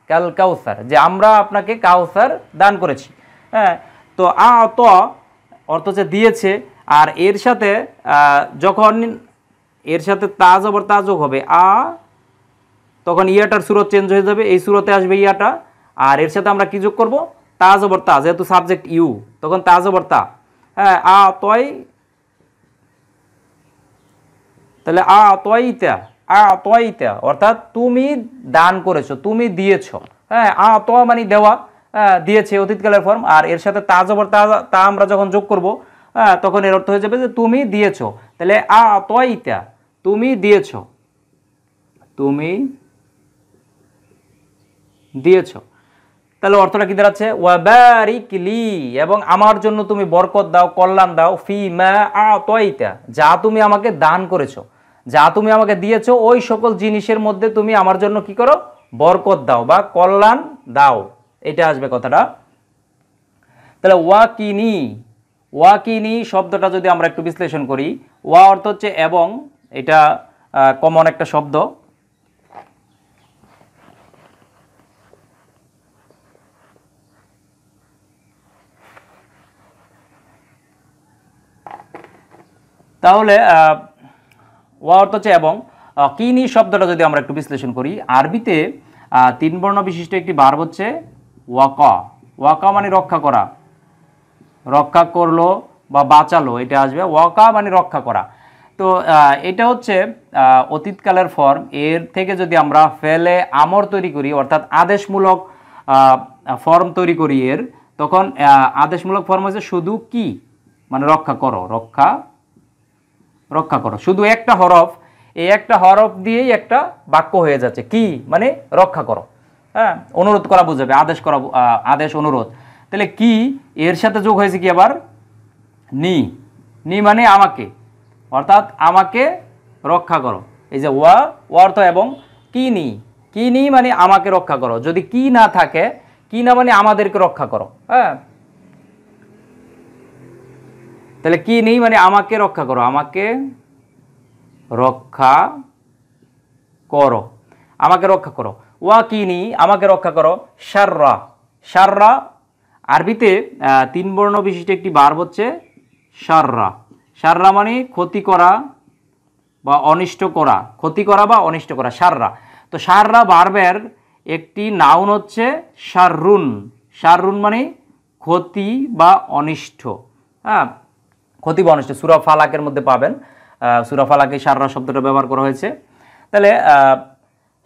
কাল কাউসার, যে আমরা আপনাকে কাউসার দান করেছি। হ্যাঁ, তো আত অর্থ হচ্ছে দিয়েছে, আর এর সাথে যখন এর সাথে তা জবর তা যোগ হবে তখন ইয়াটার সুরত চেঞ্জ হয়ে যাবে, এই সুরতে আসবে ইয়াটা, আর এর সাথে আমরা কি যোগ করব, তা জবর তা, যেহেতু সাবজেক্ট ইউ তখন তা জবর তা। হ্যাঁ, তয়, তাহলে তয়ইতা, তয়ইতা অর্থাৎ তুমি দান করেছো, তুমি দিয়েছো। হ্যাঁ, ত মানে দেওয়া, দিয়েছে অতীতকালের ফর্ম, আর এর সাথে তা জবর তা, তা আমরা যখন যোগ করব তখন এর অর্থ হয়ে যাবে যে তুমি দিয়েছো। তাহলে তয়ইতা, তুমি দিয়েছো, তুমি দিয়েছো। তাহলে অর্থটা কি দাঁড়াচ্ছে, ওয়া বারিক লি, এবং আমার জন্য তুমি বরকত দাও, কল্যাণ দাও, ফি মা আতয়তা, যা তুমি আমাকে দান করেছো, যা তুমি আমাকে দিয়েছো, ওই সকল জিনিসের মধ্যে তুমি আমার জন্য কি করো, বরকত দাও বা কল্যাণ দাও, এটা আসবে কথাটা। তাহলে ওয়াকিনি, ওয়াকিনি শব্দটা যদি আমরা একটু বিশ্লেষণ করি, ওয়া অর্থ হচ্ছে এবং, এটা কমন একটা শব্দ। তাহলে ওয়া অর্থ হচ্ছে এবং, কিনি শব্দটা যদি আমরা একটু বিশ্লেষণ করি, আরবিতে 3 বর্ণ বিশিষ্ট একটি ভার্ব হচ্ছে ওয়াকা। ওয়াকা মানে রক্ষা করা, রক্ষা করলো বা বাঁচালো, এটা আসবে ওয়াকা মানে রক্ষা করা। তো এটা হচ্ছে অতীতকালের ফর্ম। এর থেকে যদি আমরা ফেলে আমর তৈরি করি, অর্থাৎ আদেশমূলক ফর্ম তৈরি করি এর, তখন আদেশমূলক ফর্ম হচ্ছে শুধু কি, মানে রক্ষা করো, রক্ষা, রক্ষা করো, শুধু একটা হরফ, এই একটা হরফ দিয়েই একটা বাক্য হয়ে যাচ্ছে, কি মানে রক্ষা করো। হ্যাঁ, অনুরোধ করা বুঝাবে, আদেশ করা, আদেশ অনুরোধ। তাহলে কি এর সাথে যোগ হয়েছে কি আবার নি, নি মানে আমাকে, অর্থাৎ আমাকে রক্ষা করো। এই যে ওয়া, ওয়া অর্থ এবং, কি নি, কি নি মানে আমাকে রক্ষা করো, যদি কি না থাকে, কি না মানে আমাদেরকে রক্ষা করো। হ্যাঁ, তাহলে কি নেই মানে আমাকে রক্ষা করো, আমাকে রক্ষা করো, আমাকে রক্ষা করো। ওয়া কিনি আমাকে রক্ষা করো, শাররা, শাররা আরবিতে 3 বর্ণ বিশিষ্ট একটি ভার্ব হচ্ছে শাররা। শাররা মানে ক্ষতি করা বা অনিষ্ট করা, ক্ষতি করা বা অনিষ্ট করা, শাররা। তো শাররা ভার্বের একটি নাউন হচ্ছে শাররুন, শাররুন মানে ক্ষতি বা অনিষ্ট। হ্যাঁ, ক্ষতি বা অনিষ্ট, সূরা ফালাকের মধ্যে পাবেন, সূরা ফালাকে শাররা শব্দটা ব্যবহার করা হয়েছে। তাহলে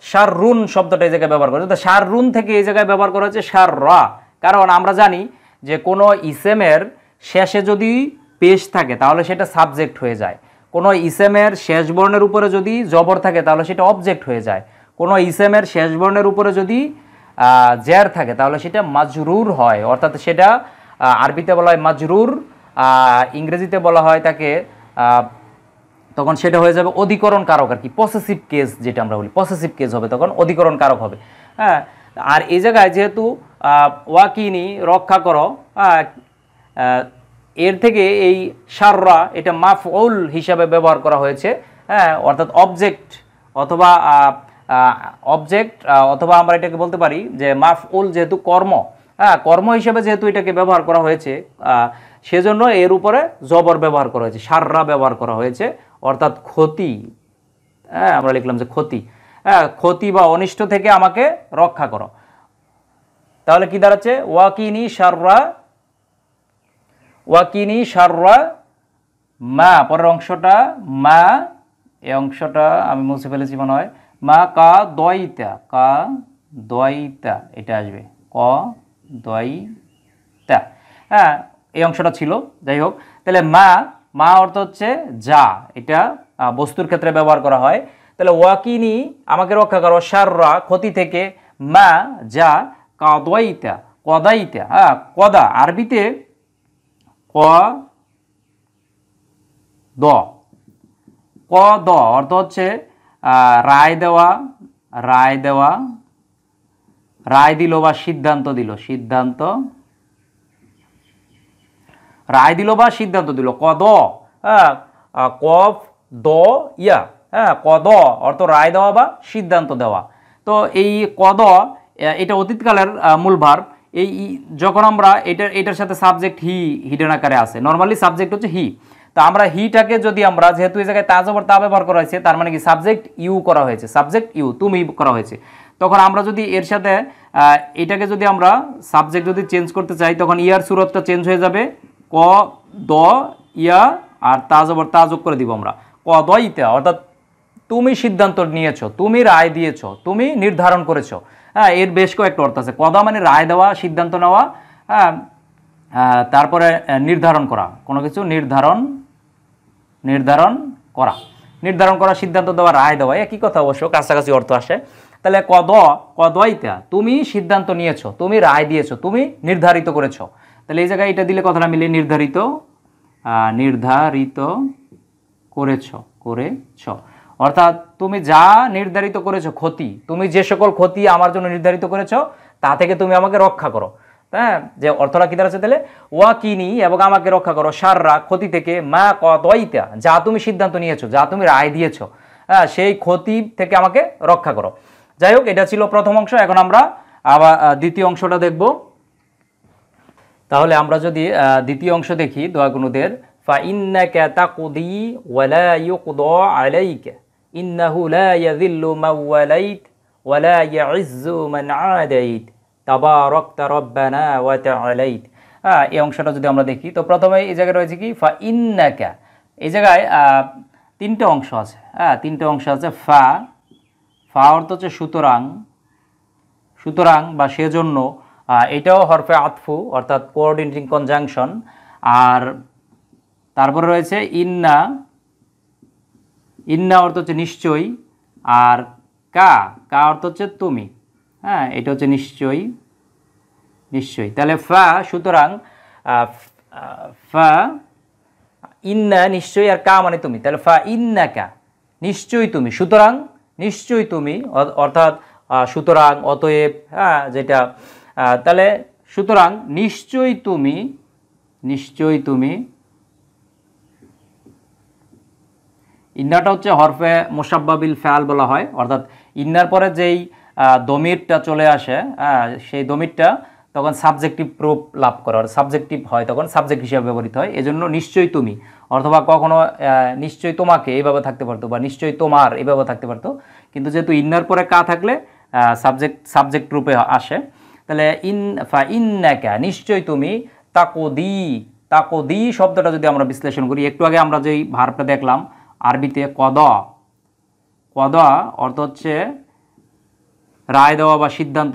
শাররুন শব্দটা এই জায়গায় ব্যবহার করা হয়েছে, শাররুন থেকে এই জায়গায় ব্যবহার করা হয়েছে শাররা। কারণ আমরা জানি যে কোনো ইসেমের শেষে যদি পেশ থাকে তাহলে সেটা সাবজেক্ট হয়ে যায়, কোনো ইসেমের শেষ বর্ণের উপরে যদি জবর থাকে তাহলে সেটা অবজেক্ট হয়ে যায়, কোনো ইসেমের শেষ বর্ণের উপরে যদি জের থাকে তাহলে সেটা মাজরুর হয়, অর্থাৎ সেটা আরবিতে বলা হয় মাজরুর, ইংরেজিতে বলা হয় তাকে, তখন সেটা হয়ে যাবে অধিকরণ কারক আর কি, পসেসিভ কেস যেটা আমরা বলি, পসেসিভ কেস হবে, তখন অধিকরণ কারক হবে। হ্যাঁ, আর এই জায়গায় যেহেতু ওয়াকিনি রক্ষা করো, এর থেকে এই শাররা এটা মাফউল হিসাবে ব্যবহার করা হয়েছে, হ্যাঁ, অর্থাৎ অবজেক্ট অথবা অথবা আমরা এটাকে বলতে পারি যে মাফউল যেহেতু কর্ম, হ্যাঁ, কর্ম হিসেবে যেহেতু এটাকে ব্যবহার করা হয়েছে, সেজন্য এর উপরে জবর ব্যবহার করা হয়েছে, শাররা ব্যবহার করা হয়েছে, অর্থাৎ ক্ষতি, হ্যাঁ, আমরা লিখলাম যে ক্ষতি, হ্যাঁ, ক্ষতি বা অনিষ্ট থেকে আমাকে রক্ষা করো। তাহলে কি দাঁড়াচ্ছে? ওয়াকিনি শাররা মা, পরের অংশটা মা, এই অংশটা আমি মুছে ফেলেছি মনে হয়, মা কা দয়তা এটা আসবে ক দয়তা, হ্যাঁ, এই অংশটা ছিল। যাই হোক, তাহলে মা অর্থ হচ্ছে যা, এটা বস্তুর ক্ষেত্রে ব্যবহার করা হয়। তাহলে ওয়াকিনি আমাকে রক্ষা করো, শাররা ক্ষতি থেকে, মা যা, কদাইতা, হ্যাঁ, কদা আরবিতে ক দ অর্থ হচ্ছে রায় দেওয়া, রায় দিল বা সিদ্ধান্ত দিল, কদ, হ্যাঁ, কফ দ ইয়া, হ্যাঁ, কদ অর্থ রায় দেওয়া বা সিদ্ধান্ত দেওয়া। তো এই কদ এটা অতীতকালের মূল ভার্ব। এই যখন আমরা এটার সাথে সাবজেক্ট হিডেন আকারে আছে, নর্মালি সাবজেক্ট হচ্ছে হি, তো আমরা হিটাকে যদি আমরা, যেহেতু এই জায়গায় তা জবর তা ব্যবহার করা হয়েছে, তার মানে কি সাবজেক্ট ইউ করা হয়েছে, তুমি করা হয়েছে, তখন আমরা যদি এর সাথে এটাকে যদি আমরা সাবজেক্ট যদি চেঞ্জ করতে চাই, তখন ইয়ার সুরতটা চেঞ্জ হয়ে যাবে, ক দ ইয়া, আর তা জবর তা যোগ করে দিব আমরা, ক দ ইতা, অর্থাৎ তুমি সিদ্ধান্ত নিয়েছো, তুমি রায় দিয়েছো, তুমি নির্ধারণ করেছো। হ্যাঁ, এর বেশ কয়েকটা অর্থ আছে। কদা মানে রায় দেওয়া, সিদ্ধান্ত নেওয়া, হ্যাঁ, তারপরে নির্ধারণ করা, কোনো কিছু নির্ধারণ করা, সিদ্ধান্ত দেওয়া, রায় দেওয়া, একই কথা, অবশ্য কাছাকাছি অর্থ আসে। তাহলে কদইতা তুমি সিদ্ধান্ত নিয়েছো, তুমি রায় দিয়েছো, তুমি নির্ধারিত করেছো। তাহলে এই জায়গায় এটা দিলে কথাটা মিলে নির্ধারিত করেছো, অর্থাৎ তুমি যা নির্ধারিত করেছো ক্ষতি, তুমি যে সকল ক্ষতি আমার জন্য নির্ধারিত করেছো তা থেকে তুমি আমাকে রক্ষা করো। হ্যাঁ, যে অর্থটা কি দাঁড়াচ্ছে তাহলে, ওয়াকিনি এবং আমাকে রক্ষা করো, শাররা ক্ষতি থেকে, মা কদাইতা যা তুমি সিদ্ধান্ত নিয়েছো, যা তুমি রায় দিয়েছো, হ্যাঁ, সেই ক্ষতি থেকে আমাকে রক্ষা করো। যাই হোক, এটা ছিল প্রথম অংশ। এখন আমরা আবার দ্বিতীয় অংশটা দেখব। তাহলে আমরা যদি দ্বিতীয় অংশ দেখি দোয়াগুনুদের, ফাইন্নাকা তাকদি ওয়ালা ইউকদা আলাইকা ইন্নাহু লা ইয়াযিল্লু মান ওয়ালাইত ওয়ালা ইয়াইজ্জু মান আদাইত তাবারাকতা রব্বানা ওয়া তাআলাইত। এই অংশটা যদি আমরা দেখি, তো প্রথমে এই জায়গায় রয়েছে কি ফাইন্নাকা, এই জায়গায় তিনটে অংশ আছে, হ্যাঁ, তিনটে অংশ আছে। ফা অর্থ হচ্ছে সুতরাং বা সেজন্য, এটাও হরফে আতফু অর্থাৎ কোঅর্ডিনেটিং কনজাংশন। আর তারপরে রয়েছে ইন্না অর্থ হচ্ছে নিশ্চয়ই, আর কা অর্থ হচ্ছে তুমি, হ্যাঁ, এটা হচ্ছে নিশ্চয়ই। তাহলে ফা সুতরাং, ফা ইন্না নিশ্চয়ই, আর কা মানে তুমি, তাহলে ফা ইন্নাকা নিশ্চয়ই তুমি, সুতরাং নিশ্চয়ই তুমি, অর্থাৎ সুতরাং অতএব, হ্যাঁ, যেটা, তাহলে সুতরাং নিশ্চয়ই তুমি, ইন্নাটা হচ্ছে হরফে মুসাব্বাবিল ফাল বলা হয়, অর্থাৎ ইন্নার পরে যেই দমিরটা চলে আসে, সেই দমিরটা তখন সাবজেক্টিভ প্রুফ লাভ করে, সাবজেক্টিভ হয়, তখন সাবজেক্ট হিসেবে ব্যবহৃত হয়। এজন্য নিশ্চয়ই তুমি, অথবা কখনো নিশ্চয়ই তোমাকে এইভাবে থাকতে পারতো, বা নিশ্চয়ই তোমার এইভাবে থাকতে পারতো, কিন্তু যেহেতু ইন্নার পরে কা থাকলে সাবজেক্ট রূপে আসে। তাহলে ইন্নাকা নিশ্চয়ই তুমি, তাকদি শব্দটা যদি আমরা বিশ্লেষণ করি, একটু আগে আমরা যেই ভার্বটা দেখলাম আরবিতে কদা অর্থ হচ্ছে রায় দেওয়া বা সিদ্ধান্ত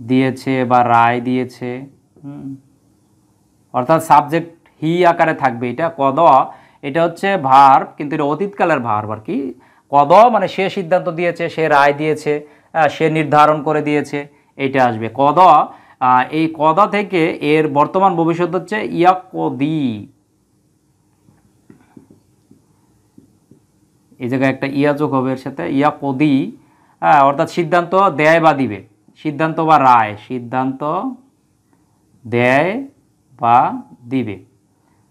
দিয়েছে বা রায় দিয়েছে, অর্থাৎ সাবজেক্ট হি আকারে থাকবে। এটা এটা হচ্ছে ভার্ব, কিন্তু এটা অতীতকালের ভার্ব আর কি। মানে সে সিদ্ধান্ত দিয়েছে, সে রায় দিয়েছে, সে নির্ধারণ করে দিয়েছে, এইটা আসবে এই থেকে এর বর্তমান ভবিষ্যৎ হচ্ছে ইয়াকদি, এই জায়গায় একটা ইয়া যোগ হবে এর সাথে, ইয়াকদি, হ্যাঁ, অর্থাৎ সিদ্ধান্ত দেয় বা দিবে, সিদ্ধান্ত বা রায়, সিদ্ধান্ত দেয় বা দিবে,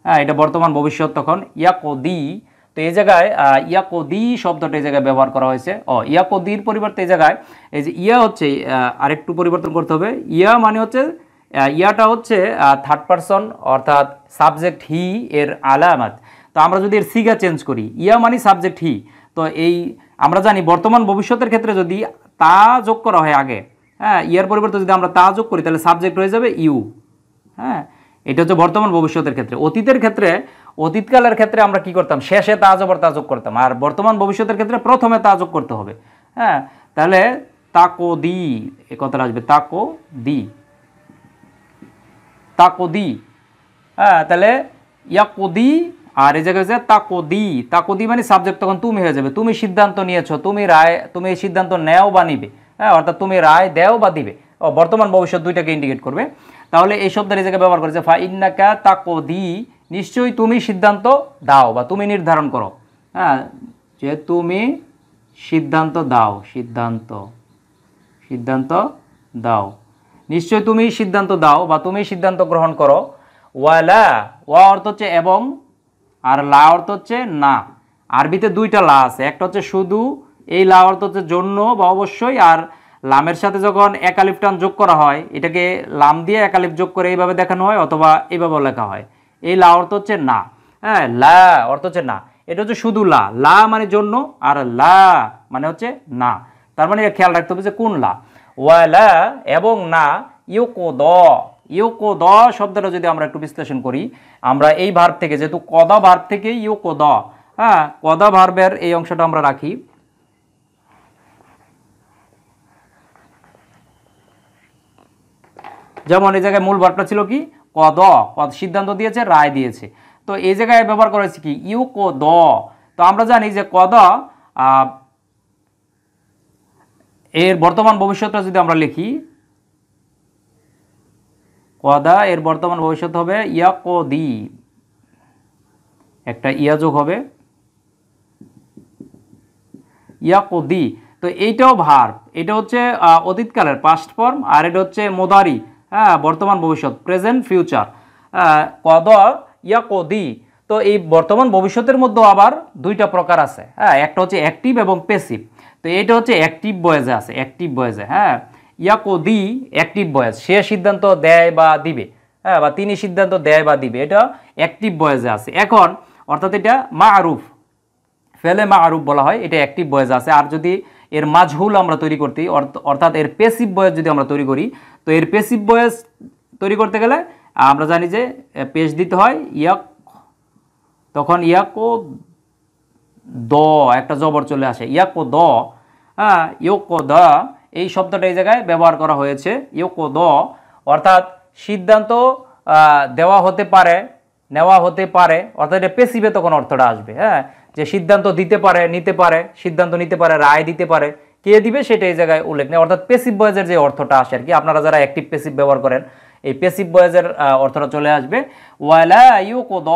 হ্যাঁ, এটা বর্তমান ভবিষ্যৎ তখন ইয়াকদি। তো এই জায়গায় ইয়াকদি শব্দটা এই জায়গায় ব্যবহার করা হয়েছে। ইয়াকদির পরিবর্তে এই জায়গায় এই যে ইয়া হচ্ছে, আরেকটু পরিবর্তন করতে হবে। ইয়া মানে হচ্ছে, ইয়াটা হচ্ছে থার্ড পারসন, অর্থাৎ সাবজেক্ট হি এর আলামাত। তো আমরা যদি এর সিগা চেঞ্জ করি, ইয়া মানে সাবজেক্ট হি, তো এই আমরা জানি বর্তমান ভবিষ্যতের ক্ষেত্রে যদি তা যোগ করা হয় আগে, হ্যাঁ, ইয়ার পরিবর্তে যদি আমরা তা যোগ করি তাহলে সাবজেক্ট হয়ে যাবে ইউ, হ্যাঁ, এটা হচ্ছে বর্তমান ভবিষ্যতের ক্ষেত্রে। অতীতের ক্ষেত্রে, অতীতকালের ক্ষেত্রে আমরা কি করতাম, শেষে তা জবর তা যোগ করতাম, আর বর্তমান ভবিষ্যতের ক্ষেত্রে প্রথমে তা যোগ করতে হবে, হ্যাঁ। তাহলে তাকো দি, এ কথাটা আসবে তাকো দি, তাকদি, হ্যাঁ, তাহলে ইয়াকদি, আর এই জায়গায় হচ্ছে তাকদি। তাকদি মানে সাবজেক্ট তখন তুমি হয়ে যাবে, তুমি সিদ্ধান্ত নিয়েছো, তুমি রায়, তুমি এই সিদ্ধান্ত নেও বা নিবে, হ্যাঁ, অর্থাৎ তুমি রায় দেও বা দিবে, বর্তমান ভবিষ্যৎ দুইটাকে ইন্ডিকেট করবে। তাহলে এই শব্দের এই জায়গায় ব্যবহার করেছে ফা ইন্নাকা তাকদি, নিশ্চয়ই তুমি সিদ্ধান্ত দাও বা তুমি নির্ধারণ করো, হ্যাঁ, যে তুমি সিদ্ধান্ত দাও, সিদ্ধান্ত, সিদ্ধান্ত দাও, নিশ্চয় তুমি সিদ্ধান্ত দাও বা তুমি সিদ্ধান্ত গ্রহণ করো। ওয়ালা, ওয়া অর্থ হচ্ছে এবং, আর লা অর্থ হচ্ছে না। আরবিতে দুইটা লা আছে, একটা হচ্ছে শুধু, এই লা অর্থ হচ্ছে জন্য বা অবশ্যই, আর লামের সাথে যখন একালিফ টান যোগ করা হয় এটাকে লাম দিয়ে একালিফ যোগ করে এইভাবে দেখানো হয়, অথবা এইভাবেও লেখা হয়। এই লা অর্থ হচ্ছে না, হ্যাঁ, লা অর্থ হচ্ছে না, এটা হচ্ছে শুধু লা, লা মানে জন্য, আর লা মানে হচ্ছে না। তার মানে খেয়াল রাখতে হবে যে কোন লা। ওয়ালা এবং না, ইউকোদ, ইউকোদ শব্দটা যদি আমরা একটু বিশ্লেষণ করি, আমরা এই ভার্ব থেকে, যেহেতু কদা ভার্ব থেকে ইউকোদ, হ্যাঁ, কদা ভার্বের এই অংশটা আমরা রাখি। যেমন এই জায়গায় মূল ভার্বটা ছিল কি কদ, সিদ্ধান্ত দিয়েছে, রায় দিয়েছে। তো এই জায়গায় ব্যবহার করেছি কি ইউকোদ। তো আমরা জানি যে কদ এর বর্তমান ভবিষ্যৎটা যদি আমরা লিখি, কদা এর বর্তমান ভবিষ্যৎ হবে ইয়াকদি, একটা ইয়া যোগ হবে ইয়াকদি। তো এইটাও ভার্ব, এটা হচ্ছে অতীতকালের পাস্ট ফর্ম, আর এটা হচ্ছে মোদারি, হ্যাঁ, বর্তমান ভবিষ্যৎ, প্রেজেন্ট ফিউচার, কদ ইয়াকদি। তো এই বর্তমান ভবিষ্যতের মধ্যে আবার দুইটা প্রকার আছে, হ্যাঁ, একটা হচ্ছে অ্যাক্টিভ এবং প্যাসিভ। তো এটা হচ্ছে অ্যাক্টিভ ভয়েসে আছে, অ্যাক্টিভ ভয়েসে, হ্যাঁ, ইয়াকদি অ্যাক্টিভ ভয়েস, সে সিদ্ধান্ত দেয় বা দিবে, হ্যাঁ, বা তিনি সিদ্ধান্ত দেয় বা দিবে, এটা অ্যাক্টিভ ভয়েসে আছে। এখন অর্থাৎ এটা মারুফ, ফেলে মারুফ বলা হয়, এটা অ্যাক্টিভ ভয়েস আছে। আর যদি এর মাজহুল আমরা তৈরি করতে, অর্থাৎ এর প্যাসিভ ভয়েস যদি আমরা তৈরি করি, তো এর প্যাসিভ ভয়েস তৈরি করতে গেলে আমরা জানি যে পেশ দিতে হয় ইয়াক, তখন ইয়াকো দ, একটা জবর চলে আসে, ইয়াকো দ, হ্যাঁ, ইয়োকো দ, এই শব্দটা এই জায়গায় ব্যবহার করা হয়েছে, ইয়োকো দ, অর্থাৎ সিদ্ধান্ত দেওয়া হতে পারে, নেওয়া হতে পারে, অর্থাৎ এটা পেসিভে তখন অর্থটা আসবে, হ্যাঁ, যে সিদ্ধান্ত দিতে পারে, নিতে পারে, সিদ্ধান্ত নিতে পারে, রায় দিতে পারে, কে দিবে সেটা এই জায়গায় উল্লেখ নেই, অর্থাৎ পেসিভ ভয়েসের যে অর্থটা আসে আর কি, আপনারা যারা অ্যাক্টিভ পেসিভ ব্যবহার করেন এই পেসিভ ভয়েসের অর্থটা চলে আসবে। ওয়ালা ইউকোদ,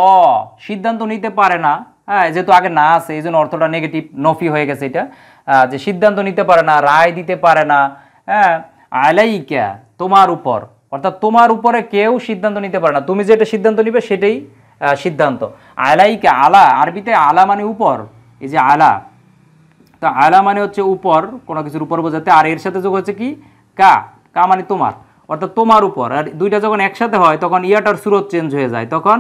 সিদ্ধান্ত নিতে পারে না, হ্যাঁ, যেহেতু আগে না আছে এই জন্য অর্থটা নেগেটিভ, নফি হয়ে গেছে এটা, যে সিদ্ধান্ত নিতে পারে না, রায় দিতে পারে না, হ্যাঁ, আলাইকা তোমার উপর, অর্থাৎ তোমার উপরে কেউ সিদ্ধান্ত নিতে পারে না, তুমি যেটা সিদ্ধান্ত নিবে সেটাই সিদ্ধান্ত। আলাইকা, আলা, আরবিতে আলা মানে উপর, এই যে আলা, তো আলা মানে হচ্ছে উপর, কোনো কিছুর উপর বোঝাতে, আর এর সাথে যোগ হচ্ছে কি কা, কা মানে তোমার, অর্থাৎ তোমার উপর। আর দুইটা যখন একসাথে হয় তখন ইয়াটার সুরত চেঞ্জ হয়ে যায়, তখন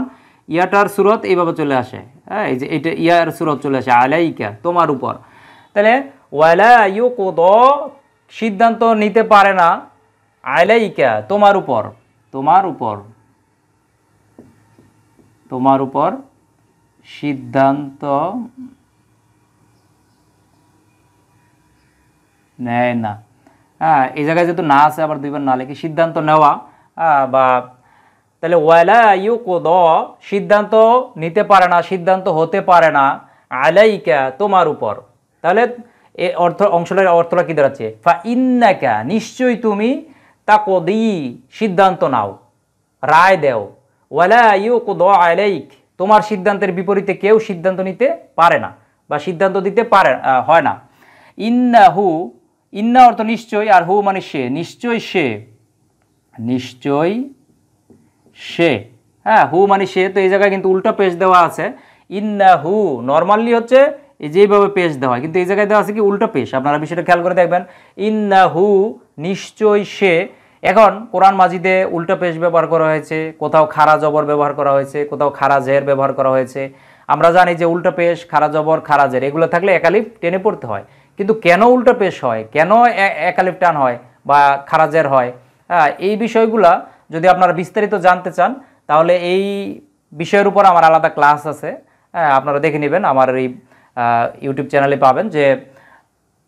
ইয়াটার সুরত এইভাবে চলে আসে, হ্যাঁ, এই যে এটা ইয়ার সুরত চলে আসে, আলাইকা তোমার উপর। তাহলে ওয়ালা ইউকোদ সিদ্ধান্ত নিতে পারে না, আলাইকা তোমার উপর, তোমার উপর, তোমার উপর সিদ্ধান্ত নেয় না, হ্যাঁ, এই জায়গায় যেহেতু না আছে আবার দুইবার না লিখে সিদ্ধান্ত নেওয়া, বা তাহলে ওয়ালা ইউকোদ সিদ্ধান্ত নিতে পারে না, সিদ্ধান্ত হতে পারে না, আলাইকা তোমার উপর। তাহলে এই অংশটার অর্থটা কি দাঁড়াচ্ছে, ফা ইন্নাকা নিশ্চয়ই তুমি, তাকদি সিদ্ধান্ত নাও, রায় দেও, ওয়ালা ইউকোদ আলাইক তোমার সিদ্ধান্তের বিপরীতে কেউ সিদ্ধান্ত নিতে পারে না, বা সিদ্ধান্ত দিতে পারে হয় না। ইন্নাহু, ইন্না অর্থ নিশ্চয়, আর হু মানে সে, নিশ্চয় সে, নিশ্চয় সে, হ্যাঁ হু মানে সে। তো এই জায়গায় কিন্তু উল্টো পেশ দেওয়া আছে, ইন্নাহু নর্মালি হচ্ছে এই যেভাবে পেশ দেওয়া হয়, কিন্তু এই জায়গায় দেওয়া আছে কি উল্টো পেশ। আপনারা বিষয়টা খেয়াল করে দেখবেন, ইন্নাহু নিশ্চয় সে। এখন কোরআন মাজিদে উল্টো পেশ ব্যবহার করা হয়েছে, কোথাও খাড়া জবর ব্যবহার করা হয়েছে, কোথাও খাড়া জের ব্যবহার করা হয়েছে। আমরা জানি যে উল্টো পেশ, খাড়া জবর, খাড়া জের এগুলো থাকলে একালিফ টেনে পড়তে হয়, কিন্তু কেন উল্টো পেশ হয়, কেন একালিফ টান হয় বা খাড়া জের হয়, হ্যাঁ এই বিষয়গুলা যদি আপনারা বিস্তারিত জানতে চান তাহলে এই বিষয়ের উপর আমার আলাদা ক্লাস আছে, হ্যাঁ আপনারা দেখে নেবেন, আমার এই ইউটিউব চ্যানেলে পাবেন যে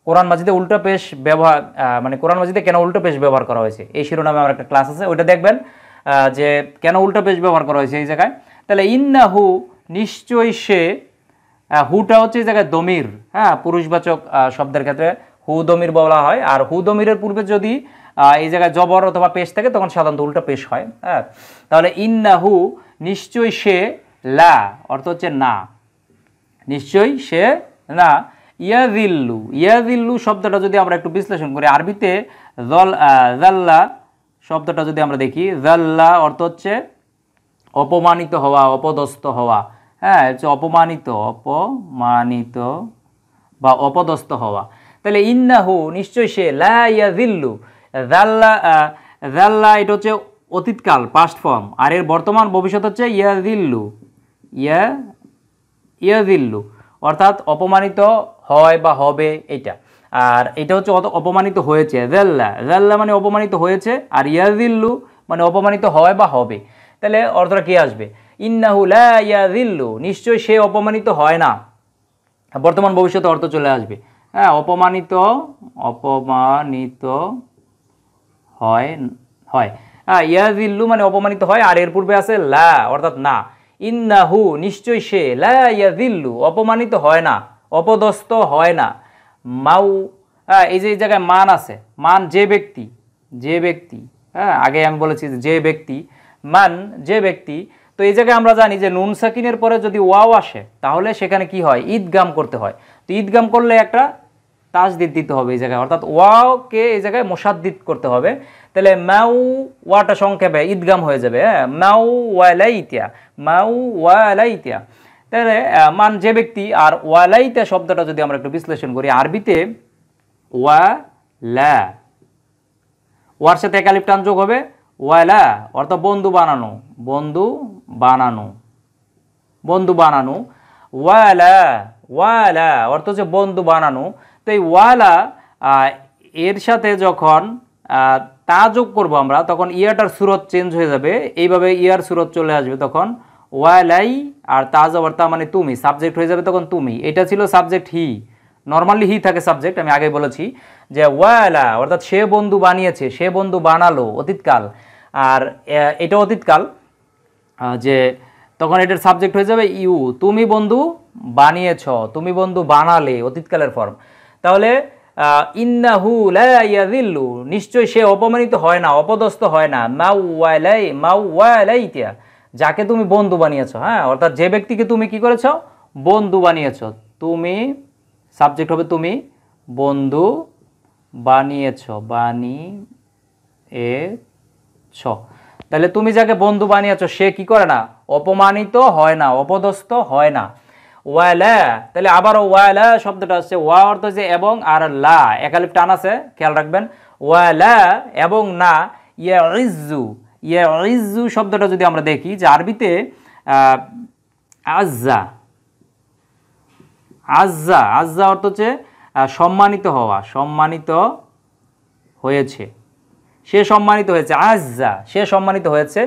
কোরআন মাজিদে উল্টো পেশ ব্যবহার, মানে কোরআন মাজিদে কেন উল্টো পেশ ব্যবহার করা হয়েছে এই শিরোনামে আমার একটা ক্লাস আছে, ওইটা দেখবেন যে কেন উল্টো পেশ ব্যবহার করা হয়েছে এই জায়গায়। তাহলে ইন্নাহু নিশ্চয়ই সে, হুটা হচ্ছে এই জায়গায় দমির, হ্যাঁ পুরুষবাচক শব্দের ক্ষেত্রে হু দমির বলা হয়, আর হু দমিরের পূর্বে যদি এই জায়গায় জবর অথবা পেশ থাকে তখন সাধারণত উল্টো পেশ হয়, হ্যাঁ। তাহলে ইন্নাহু নিশ্চয়ই সে, লা অর্থ হচ্ছে না, নিশ্চয়ই সে না, ইয়াজিল্লু, ইয়াজিল্লু শব্দটা যদি আমরা একটু বিশ্লেষণ করি আরবিতে, জাল্লা শব্দটা যদি আমরা দেখি, জাল্লা অর্থ হচ্ছে অপমানিত হওয়া, অপদস্থ হওয়া, হ্যাঁ হচ্ছে অপমানিত, অপমানিত বা অপদস্থ হওয়া। তাহলে ইন্নাহু নিশ্চয় সে, লা ইয়াজিল্লু, জাল্লা, জাল্লা এটা হচ্ছে অতীতকাল পাস্ট ফর্ম, আর এর বর্তমান ভবিষ্যৎ হচ্ছে ইয়াজিল্লু, ইয়াজিল্লু অর্থাৎ অপমানিত হয় বা হবে এটা, আর এটা হচ্ছে অপমানিত হয়েছে, জাল্লা, জাল্লা মানে অপমানিত হয়েছে, আর ইয়াজিল্লু মানে অপমানিত হয় বা হবে। তাহলে অর্থটা কি আসবে, ইন্নাহু লা ইয়াজিল্লু নিশ্চয় সে অপমানিত হয় না, বর্তমান ভবিষ্যতে অর্থ চলে আসবে, হ্যাঁ অপমানিত, অপমানিত হয়, হয়, হ্যাঁ ইয়াজিল্লু মানে অপমানিত হয়, আর এর পূর্বে আছে লা অর্থাৎ না, ইন্নাহু নিশ্চয় সে, লা ইয়াজিল্লু অপমানিত হয় না, অপদস্থ হয় না, মাউ, হ্যাঁ এই যে এই জায়গায় মান আছে, মান যে ব্যক্তি, যে ব্যক্তি, হ্যাঁ আগে আমি বলেছি যে ব্যক্তি, মান যে ব্যক্তি। তো এই জায়গায় আমরা জানি যে নুন সাকিনের পরে যদি ওয়াও আসে তাহলে সেখানে কি হয়, ঈদগাম করতে হয়। তো ঈদগাম করলে একটা তাসদিদ দিতে হবে এই জায়গায়, অর্থাৎ ওয়াওকে এই জায়গায় মুসাদ্দিদ করতে হবে। তাহলে মাউ, ওয়াটা সংক্ষেপে ঈদগাম হয়ে যাবে, হ্যাঁ মাউ ওয়ালাইতিয়া, মাউ ওয়ালাইতিয়া। তাহলে মান যে ব্যক্তি, আর ওয়ালাইতা শব্দটা যদি আমরা একটু বিশ্লেষণ করি আরবিতে, ওয়ালা, ওয়ার সাথে একালিফ টান যোগ হবে, ওয়ালা অর্থাৎ বন্ধু বানানো, বন্ধু বানানো, বন্ধু বানানো, ওয়ালা, ওয়ালা অর্থ হচ্ছে বন্ধু বানানো। তো এই ওয়ালা এর সাথে যখন তা যোগ করবো আমরা তখন ইয়াটার সুরত চেঞ্জ হয়ে যাবে, এইভাবে ইয়ার সুরত চলে আসবে, তখন ওয়ালাই আর তা যাবার তা মানে তুমি, সাবজেক্ট হয়ে যাবে তখন তুমি। এটা ছিল সাবজেক্ট হি, নর্মালি হি থাকে সাবজেক্ট, আমি আগে বলেছি যে ওয়ালা অর্থাৎ সে বন্ধু বানিয়েছে, সে বন্ধু বানালো, অতীতকাল, আর এটা অতীতকাল, যে তখন এটার সাবজেক্ট হয়ে যাবে ইউ, তুমি বন্ধু বানিয়েছ, তুমি বন্ধু বানালে, অতীতকালের ফর্ম। তাহলে ইন্নাহু লা ইয়াযিল্লু নিশ্চয় সে অপমানিত হয় না, অপদস্থ হয় না, মাওয়ালাইতা যাকে তুমি বন্ধু বানিয়েছ, হ্যাঁ অর্থাৎ যে ব্যক্তিকে তুমি কি করেছ, বন্ধু বানিয়েছ, তুমি সাবজেক্ট হবে তুমি, বন্ধু বানিয়েছ, বানিয়েছ। তাহলে তুমি যাকে বন্ধু বানিয়েছ সে কি করে না, অপমানিত হয় না, অপদস্থ হয় না। ওয়ালা, তাহলে আবারও ওয়ালা শব্দটা আসছে, ওয়া অর্থ হচ্ছে এবং, আর লা একালিফ টান আছে, খেয়াল রাখবেন, ওয়ালা এবং না, ইয়াইজ্জু, ইয়াইজ্জু শব্দটা যদি আমরা দেখি যে আরবিতে আজ্জা, আজ্জা, আজ্জা অর্থ হচ্ছে সম্মানিত হওয়া, সম্মানিত হয়েছে, সে সম্মানিত হয়েছে, আজ্জা সে সম্মানিত হয়েছে,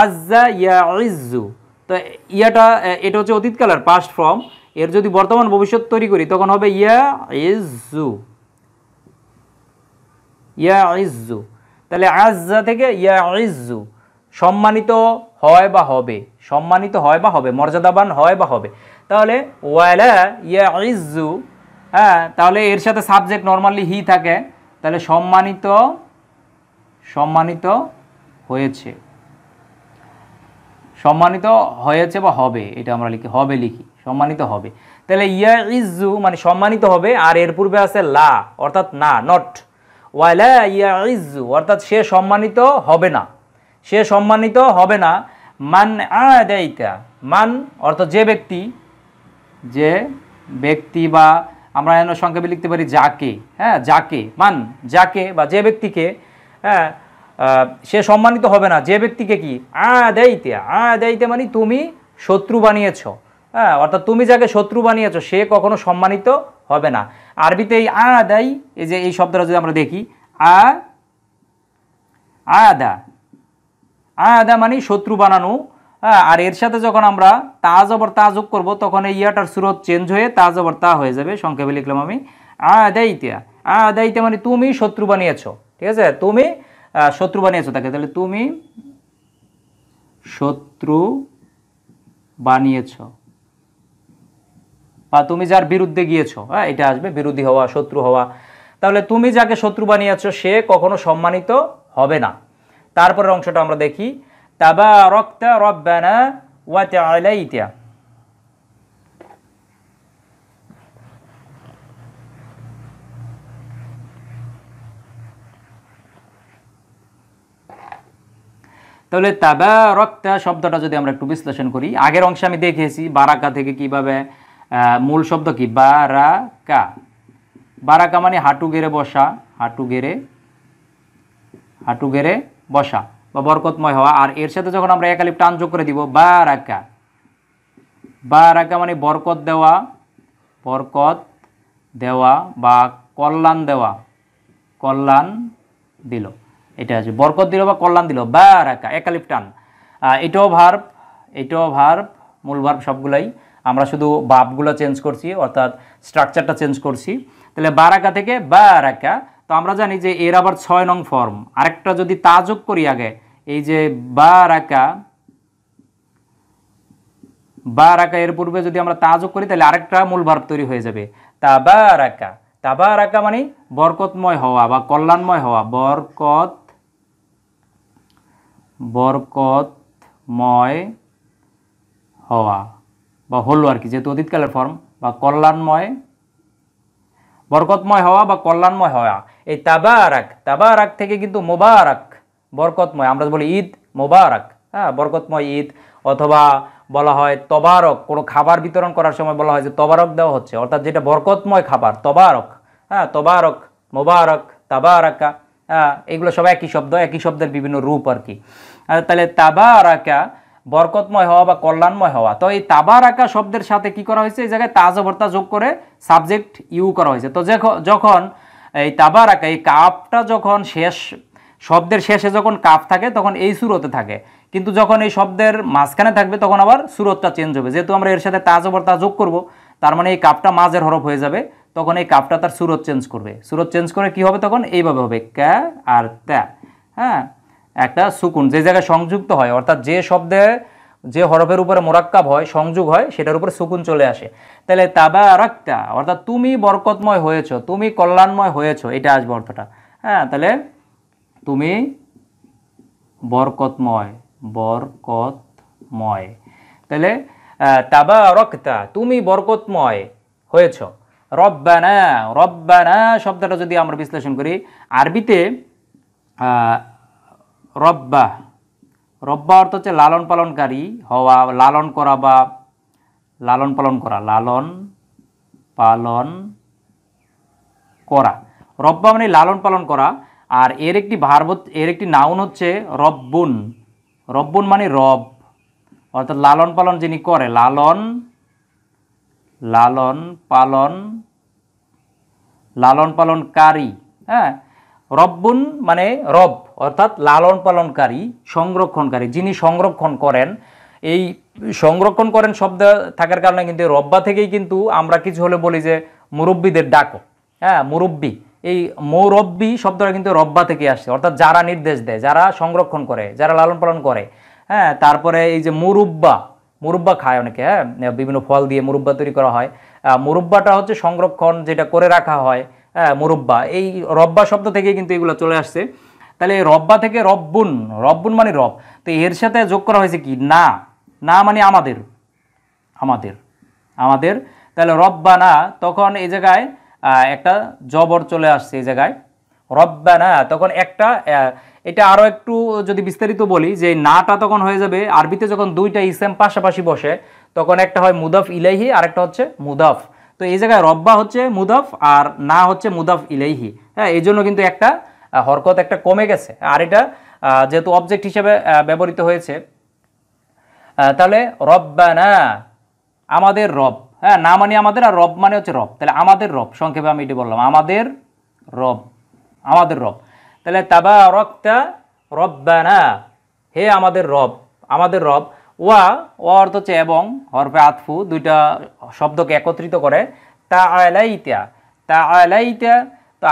আজ্জা ইয়াইজ্জু। তো ইয়াটা এটা হচ্ছে অতীতকালের পাস্ট ফর্ম, এর যদি বর্তমান ভবিষ্যৎ তৈরি করি তখন হবে ইয়াইজ্জু, ইয়াইজ্জু। তাহলে আজ্জা থেকে ইয়াইজ্জু সম্মানিত হয় বা হবে, সম্মানিত হয় বা হবে, মর্যাদাবান হয় বা হবে। তাহলে ওয়ালা ইয়াইজ্জু, হ্যাঁ তাহলে এর সাথে সাবজেক্ট নর্মালি হি থাকে, তাহলে সম্মানিত, সম্মানিত হয়েছে, সম্মানিত হয়েছে বা হবে, এটা আমরা লিখি, হবে লিখি, সম্মানিত হবে। তাহলে ইয়াইজ্জু মানে সম্মানিত হবে, আর এর পূর্বে আছে লা অর্থাৎ না, নট। ওয়ালা ইয়াইজ্জু অর্থাৎ সে সম্মানিত হবে না, সে সম্মানিত হবে না। মান আদাইতা, মান অর্থাৎ যে ব্যক্তি বা আমরা এর সংক্ষেপে লিখতে পারি যাকে, হ্যাঁ যাকে, মান যাকে বা যে ব্যক্তিকে, হ্যাঁ সে সম্মানিত হবে না যে ব্যক্তিকে কি আদাইতে মানে তুমি শত্রু বানিয়েছ, হ্যাঁ অর্থাৎ তুমি যাকে শত্রু বানিয়েছ সে কখনো সম্মানিত হবে না। আরবিতে এই আদাই, এই যে এই শব্দটা যদি আমরা দেখি আদা মানে শত্রু বানানো, হ্যাঁ আর এর সাথে যখন আমরা তা জবর তা যোগ করবো তখন এই ইয়াটার সুরত চেঞ্জ হয়ে তা জবর তা হয়ে যাবে। সংক্ষেপে লিখলাম আমি আদাইতে মানে তুমি শত্রু বানিয়েছ, ঠিক আছে, তুমি শত্রু বানিয়েছ তাকে, তাহলে তুমি শত্রু বানিয়েছ বা তুমি যার বিরুদ্ধে গিয়েছ, হ্যাঁ এটা আসবে বিরোধী হওয়া, শত্রু হওয়া। তাহলে তুমি যাকে শত্রু বানিয়েছ সে কখনো সম্মানিত হবে না। তারপরের অংশটা আমরা দেখি, তাবারাকতা রব্বানা ওয়া তাআলাইতা। তাহলে তাবারাকতা শব্দটা যদি আমরা একটু বিশ্লেষণ করি, আগের অংশে আমি দেখিয়েছি বারাকা থেকে কিভাবে মূল শব্দ কি বারাকা, বারাকা মানে হাঁটু গেড়ে বসা, হাঁটু গেড়ে বসা বা বরকতময় হওয়া। আর এর সাথে যখন আমরা একালিফ টান যোগ করে দিব বারাকা, বারাকা মানে বরকত দেওয়া বা কল্যাণ দেওয়া, কল্যাণ দিল, এটা আছে বরকত দিল বা কল্যাণ দিল, বারাকা একালিফ টান। এটাও ভার্ব, মূল ভার্ব সবগুলাই, আমরা শুধু ভাবগুলো চেঞ্জ করছি অর্থাৎ স্ট্রাকচারটা চেঞ্জ করছি। তাহলে বারাকা থেকে বারাকা, তো আমরা জানি যে এর আবার 6 নং ফর্ম। আরেকটা যদি তা যোগ করি আগে, এই যে বারাকা এর পূর্বে যদি আমরা তা যোগ করি তাহলে আরেকটা মূল ভার্ব তৈরি হয়ে যাবে তাবারাকা মানে বরকতময় হওয়া বা কল্যাণময় হওয়া, বরকতময় হওয়া বা হলো আর কি, যেহেতু অতীতকালের ফর্ম, বা বরকতময় হওয়া বা কল্যাণময় হওয়া। এই তাবারাক থেকে কিন্তু মোবারক বরকতময়, আমরা বলি ঈদ মোবারক, হ্যাঁ বরকতময় ঈদ, অথবা বলা হয় তবারক, কোনো খাবার বিতরণ করার সময় বলা হয় যে তবারক দেওয়া হচ্ছে, অর্থাৎ যেটা বরকতময় খাবার তবারক, হ্যাঁ তবারক, মোবারক, তাবারাকা, হ্যাঁ এগুলো সব একই শব্দ, একই শব্দের বিভিন্ন রূপ আর কি। তাহলে তাবারাকা বরকতময় হওয়া বা কল্যাণময় হওয়া। তো এই তাবারাকা শব্দের সাথে কি করা হয়েছে, এই জায়গায় তাজবর্তা যোগ করে সাবজেক্ট ইউ করা হয়েছে। তো যখন এই তাবারাকা, এই কাফটা যখন শব্দের শেষে যখন কাফ থাকে তখন এই সুরতে থাকে, কিন্তু যখন এই শব্দের মাঝখানে থাকবে তখন আবার সুরতটা চেঞ্জ হবে। যেহেতু আমরা এর সাথে তাজবর্তা যোগ করব, তার মানে এই কাফটা মাঝের হরফ হয়ে যাবে, তখন এই কাফটা তার সুরত চেঞ্জ করবে। সুরত চেঞ্জ করে কি হবে, তখন এইভাবে হবে ক্যা আর ত্যা, হ্যাঁ একটা সুকুন যে জায়গায় সংযুক্ত হয়, অর্থাৎ যে শব্দে যে হরফের উপরে মোরাক্কাব হয়, সংযোগ হয়, সেটার উপরে সুকুন চলে আসে। তাহলে তাবারাকতা অর্থাৎ তুমি বরকতময় হয়েছো, তুমি কল্যাণময় হয়েছো, এটা আসবে অর্থটা, হ্যাঁ তাহলে তুমি বরকতময়, তাহলে তাবারাকতা তুমি বরকতময় হয়েছো। রব্বানা শব্দটা যদি আমরা বিশ্লেষণ করি, আরবিতে রব্বা অর্থ হচ্ছে লালন পালনকারী হওয়া, লালন করা বা লালন পালন করা। রব্বা মানে লালন পালন করা। আর এর একটি ভার্ব, এর একটি নাউন হচ্ছে রব্বুন মানে রব, অর্থাৎ লালন পালন যিনি করে, লালন পালনকারী, হ্যাঁ রব্বুন মানে রব অর্থাৎ লালন পালনকারী, সংরক্ষণকারী, যিনি সংরক্ষণ করেন। এই সংরক্ষণ করেন শব্দ থাকার কারণে কিন্তু রব্বা থেকেই কিন্তু আমরা কিছু হলে বলি যে মুরব্বীদের ডাকো, হ্যাঁ মুরব্বী, এই মুরব্বী শব্দটা কিন্তু রব্বা থেকে আসছে, অর্থাৎ যারা নির্দেশ দেয়, যারা সংরক্ষণ করে, যারা লালন পালন করে, হ্যাঁ। তারপরে এই যে মুরব্বা খায় অনেকে, হ্যাঁ বিভিন্ন ফল দিয়ে মুরব্বা তৈরি করা হয়। মুরব্বাটা হচ্ছে সংরক্ষণ, যেটা করে রাখা হয়, হ্যাঁ মুরব্বা, এই রব্বা শব্দ থেকে কিন্তু এগুলো চলে আসছে। তাহলে রব্বা থেকে রব্বুন মানে রব, তো এর সাথে যোগ করা হয়েছে কি না মানে আমাদের, আমাদের। তাহলে রব্বানা, তখন এই জায়গায় একটা জবর চলে আসছে এই জায়গায় রব্বানা, তখন একটা এটা আরও একটু যদি বিস্তারিত বলি যে নাটা তখন হয়ে যাবে আরবিতে যখন দুইটা ইসেম পাশাপাশি বসে তখন একটা হয় মুদাফ ইলাইহি আর একটা হচ্ছে মুদাফ। তো এই জায়গায় রব্বা হচ্ছে মুদাফ আর না হচ্ছে মুদাফ ইলাইহি, হ্যাঁ, এই জন্য কিন্তু একটা হরকত একটা কমে গেছে। আর এটা যেহেতু অবজেক্ট হিসেবে ব্যবহৃত হয়েছে, তাহলে রব্বানা আমাদের রব, হ্যাঁ, না মানে আমাদের আর রব মানে হচ্ছে রব, তাহলে আমাদের রব, সংক্ষেপে আমি এটি বললাম আমাদের রব, আমাদের রব। তাহলে তাবারাকতা রব্বানা, হে আমাদের রব, আমাদের রব। ওয়া অর্থ হচ্ছে এবং, হরফে আতফু দুইটা শব্দকে একত্রিত করে তাআলাইতা, তাআলাইতা। তো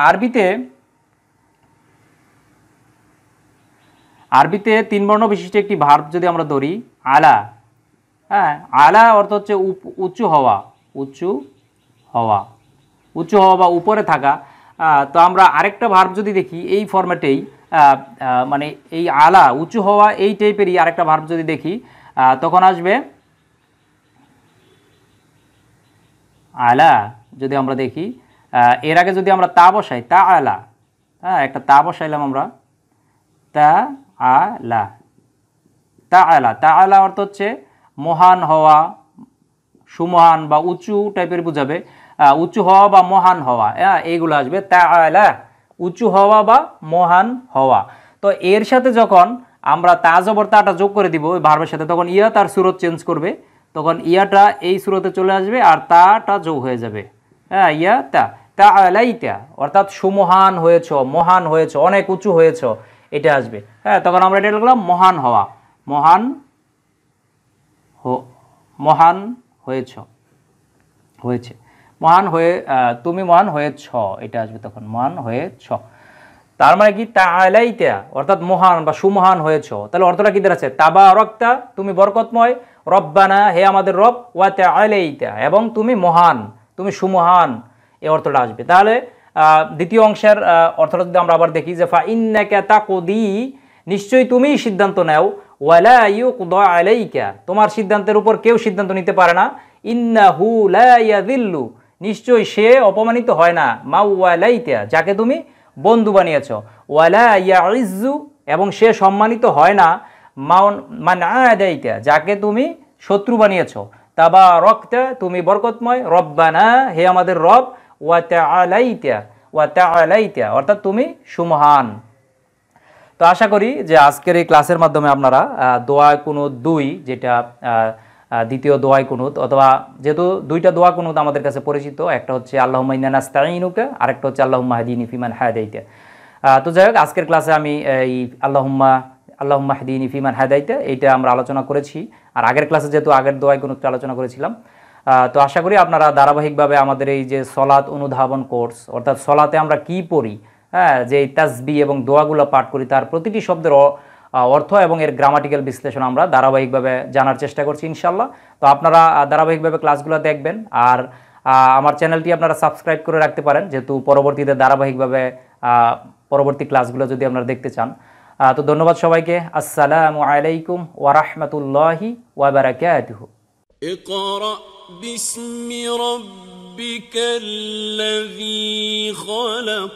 আরবিতে 3 বর্ণ বিশিষ্ট একটি ভার্ব যদি আমরা ধরি আলা, হ্যাঁ, আলা অর্থ হচ্ছে উঁচু হওয়া, উঁচু হওয়া, উঁচু হওয়া বা উপরে থাকা। তো আমরা আরেকটা ভার্ব যদি দেখি এই ফরম্যাটেই, মানে এই আলা উঁচু হওয়া এই টাইপেরই আরেকটা ভার্ব যদি দেখি তখন আসবে আলা। যদি আমরা দেখি এর আগে যদি আমরা তা বসাই তা আলা, হ্যাঁ, একটা তা বসাইলাম আমরা তা আলা, তা আলা, তা আলা অর্থ হচ্ছে মহান হওয়া, সুমহান বা উঁচু টাইপের বুঝাবে, উঁচু হওয়া বা মহান হওয়া, এইগুলো আসবে তা আলা, উঁচু হওয়া বা মহান হওয়া। তো এর সাথে যখন আমরা তা জবর তাটা যোগ করে দিব ওই ভার্বের সাথে, তখন ইয়া তার সুরত চেঞ্জ করবে, তখন ইয়াটা এই সুরতে চলে আসবে আর তাটা যোগ হয়ে যাবে, হ্যাঁ, ইয়া তা, তা আলাইতা অর্থাৎ সুমহান হয়েছ, মহান হয়েছ, অনেক উঁচু হয়েছ, এটা আসবে, হ্যাঁ। তখন আমরা এটা লিখলাম মহান হওয়া, মহান মহান হয়েছ, হয়েছে, মহান হয়ে, তুমি মহান হয়েছ, এটা আসবে তখন মহান হয়েছ। তার মানে কি তাআলাইতা অর্থাৎ মহান বা সুমহান হয়েছ। তাহলে অর্থটা কি দাঁড়াচ্ছে তাবারাকতা তুমি বরকতময়, রব্বানা হে আমাদের রব, ওয়া তাআলাইতা এবং তুমি মহান, তুমি সুমহান, এই অর্থটা আসবে। তাহলে দ্বিতীয় অংশের অর্থটা যদি আমরা আবার দেখি যে ফা ইন্নাকা তাকদি, নিশ্চয়ই তুমিই সিদ্ধান্ত নাও, ওয়ালা ইউকদা আলাইকা তোমার সিদ্ধান্তের উপর কেউ সিদ্ধান্ত নিতে পারে না, ইন্নাহু লা ইয়াযিল্লু নিশ্চয়ই সে অপমানিত হয় না, মা ওয়ালাইতা যাকে তুমি বন্ধু বানিয়েছ, ওয়ালা ইয়াইজ্জু এবং সে সম্মানিত হয় না, মান আদাইতা যাকে তুমি শত্রু বানিয়েছ, তাবারাকতা তুমি বরকতময়, রব্বানা হে আমাদের রব, ওয়া তাআলাইতা অর্থাৎ তুমি সুমহান। তো আশা করি যে আজকের এই ক্লাসের মাধ্যমে আপনারা দোয়া কুনুত 2 যেটা দ্বিতীয় দোয়া কুনুত, অথবা যেহেতু দুইটা দোয়া কুনুত আমাদের কাছে পরিচিত, একটা হচ্ছে আল্লাহুম্মা ইন্না নাস্তাঈনুকা আর একটা হচ্ছে আল্লাহুম্মা হদিনি ফিমান হাদাইতা। তো যাই হোক আজকের ক্লাসে আমি এই আল্লাহুম্মা হদিনি ফিমান হাদাইতা এইটা আমরা আলোচনা করেছি, আর আগের ক্লাসে যেহেতু আগের দোয়া কুনুতটা আলোচনা করেছিলাম। তো আশা করি আপনারা ধারাবাহিকভাবে আমাদের এই যে সলাত অনুধাবন কোর্স, অর্থাৎ সলাতে আমরা কি পড়ি, হ্যাঁ, যে তাসবিহ এবং দোয়াগুলো পাঠ করি তার প্রতিটি শব্দের অর্থ এবং এর গ্রামাটিক্যাল বিশ্লেষণ আমরা ধারাবাহিকভাবে জানার চেষ্টা করছি ইনশাল্লাহ। তো আপনারা ধারাবাহিকভাবে ক্লাসগুলো দেখবেন, আর আমার চ্যানেলটি আপনারা সাবস্ক্রাইব করে রাখতে পারেন, যেহেতু পরবর্তীতে ধারাবাহিকভাবে পরবর্তী ক্লাসগুলো যদি আপনারা দেখতে চান। তো ধন্যবাদ সবাইকে। আসসালামু আলাইকুম ওয়া রাহমাতুল্লাহি ওয়া বারাকাতুহু। اقرأ باسم ربك الذي خلق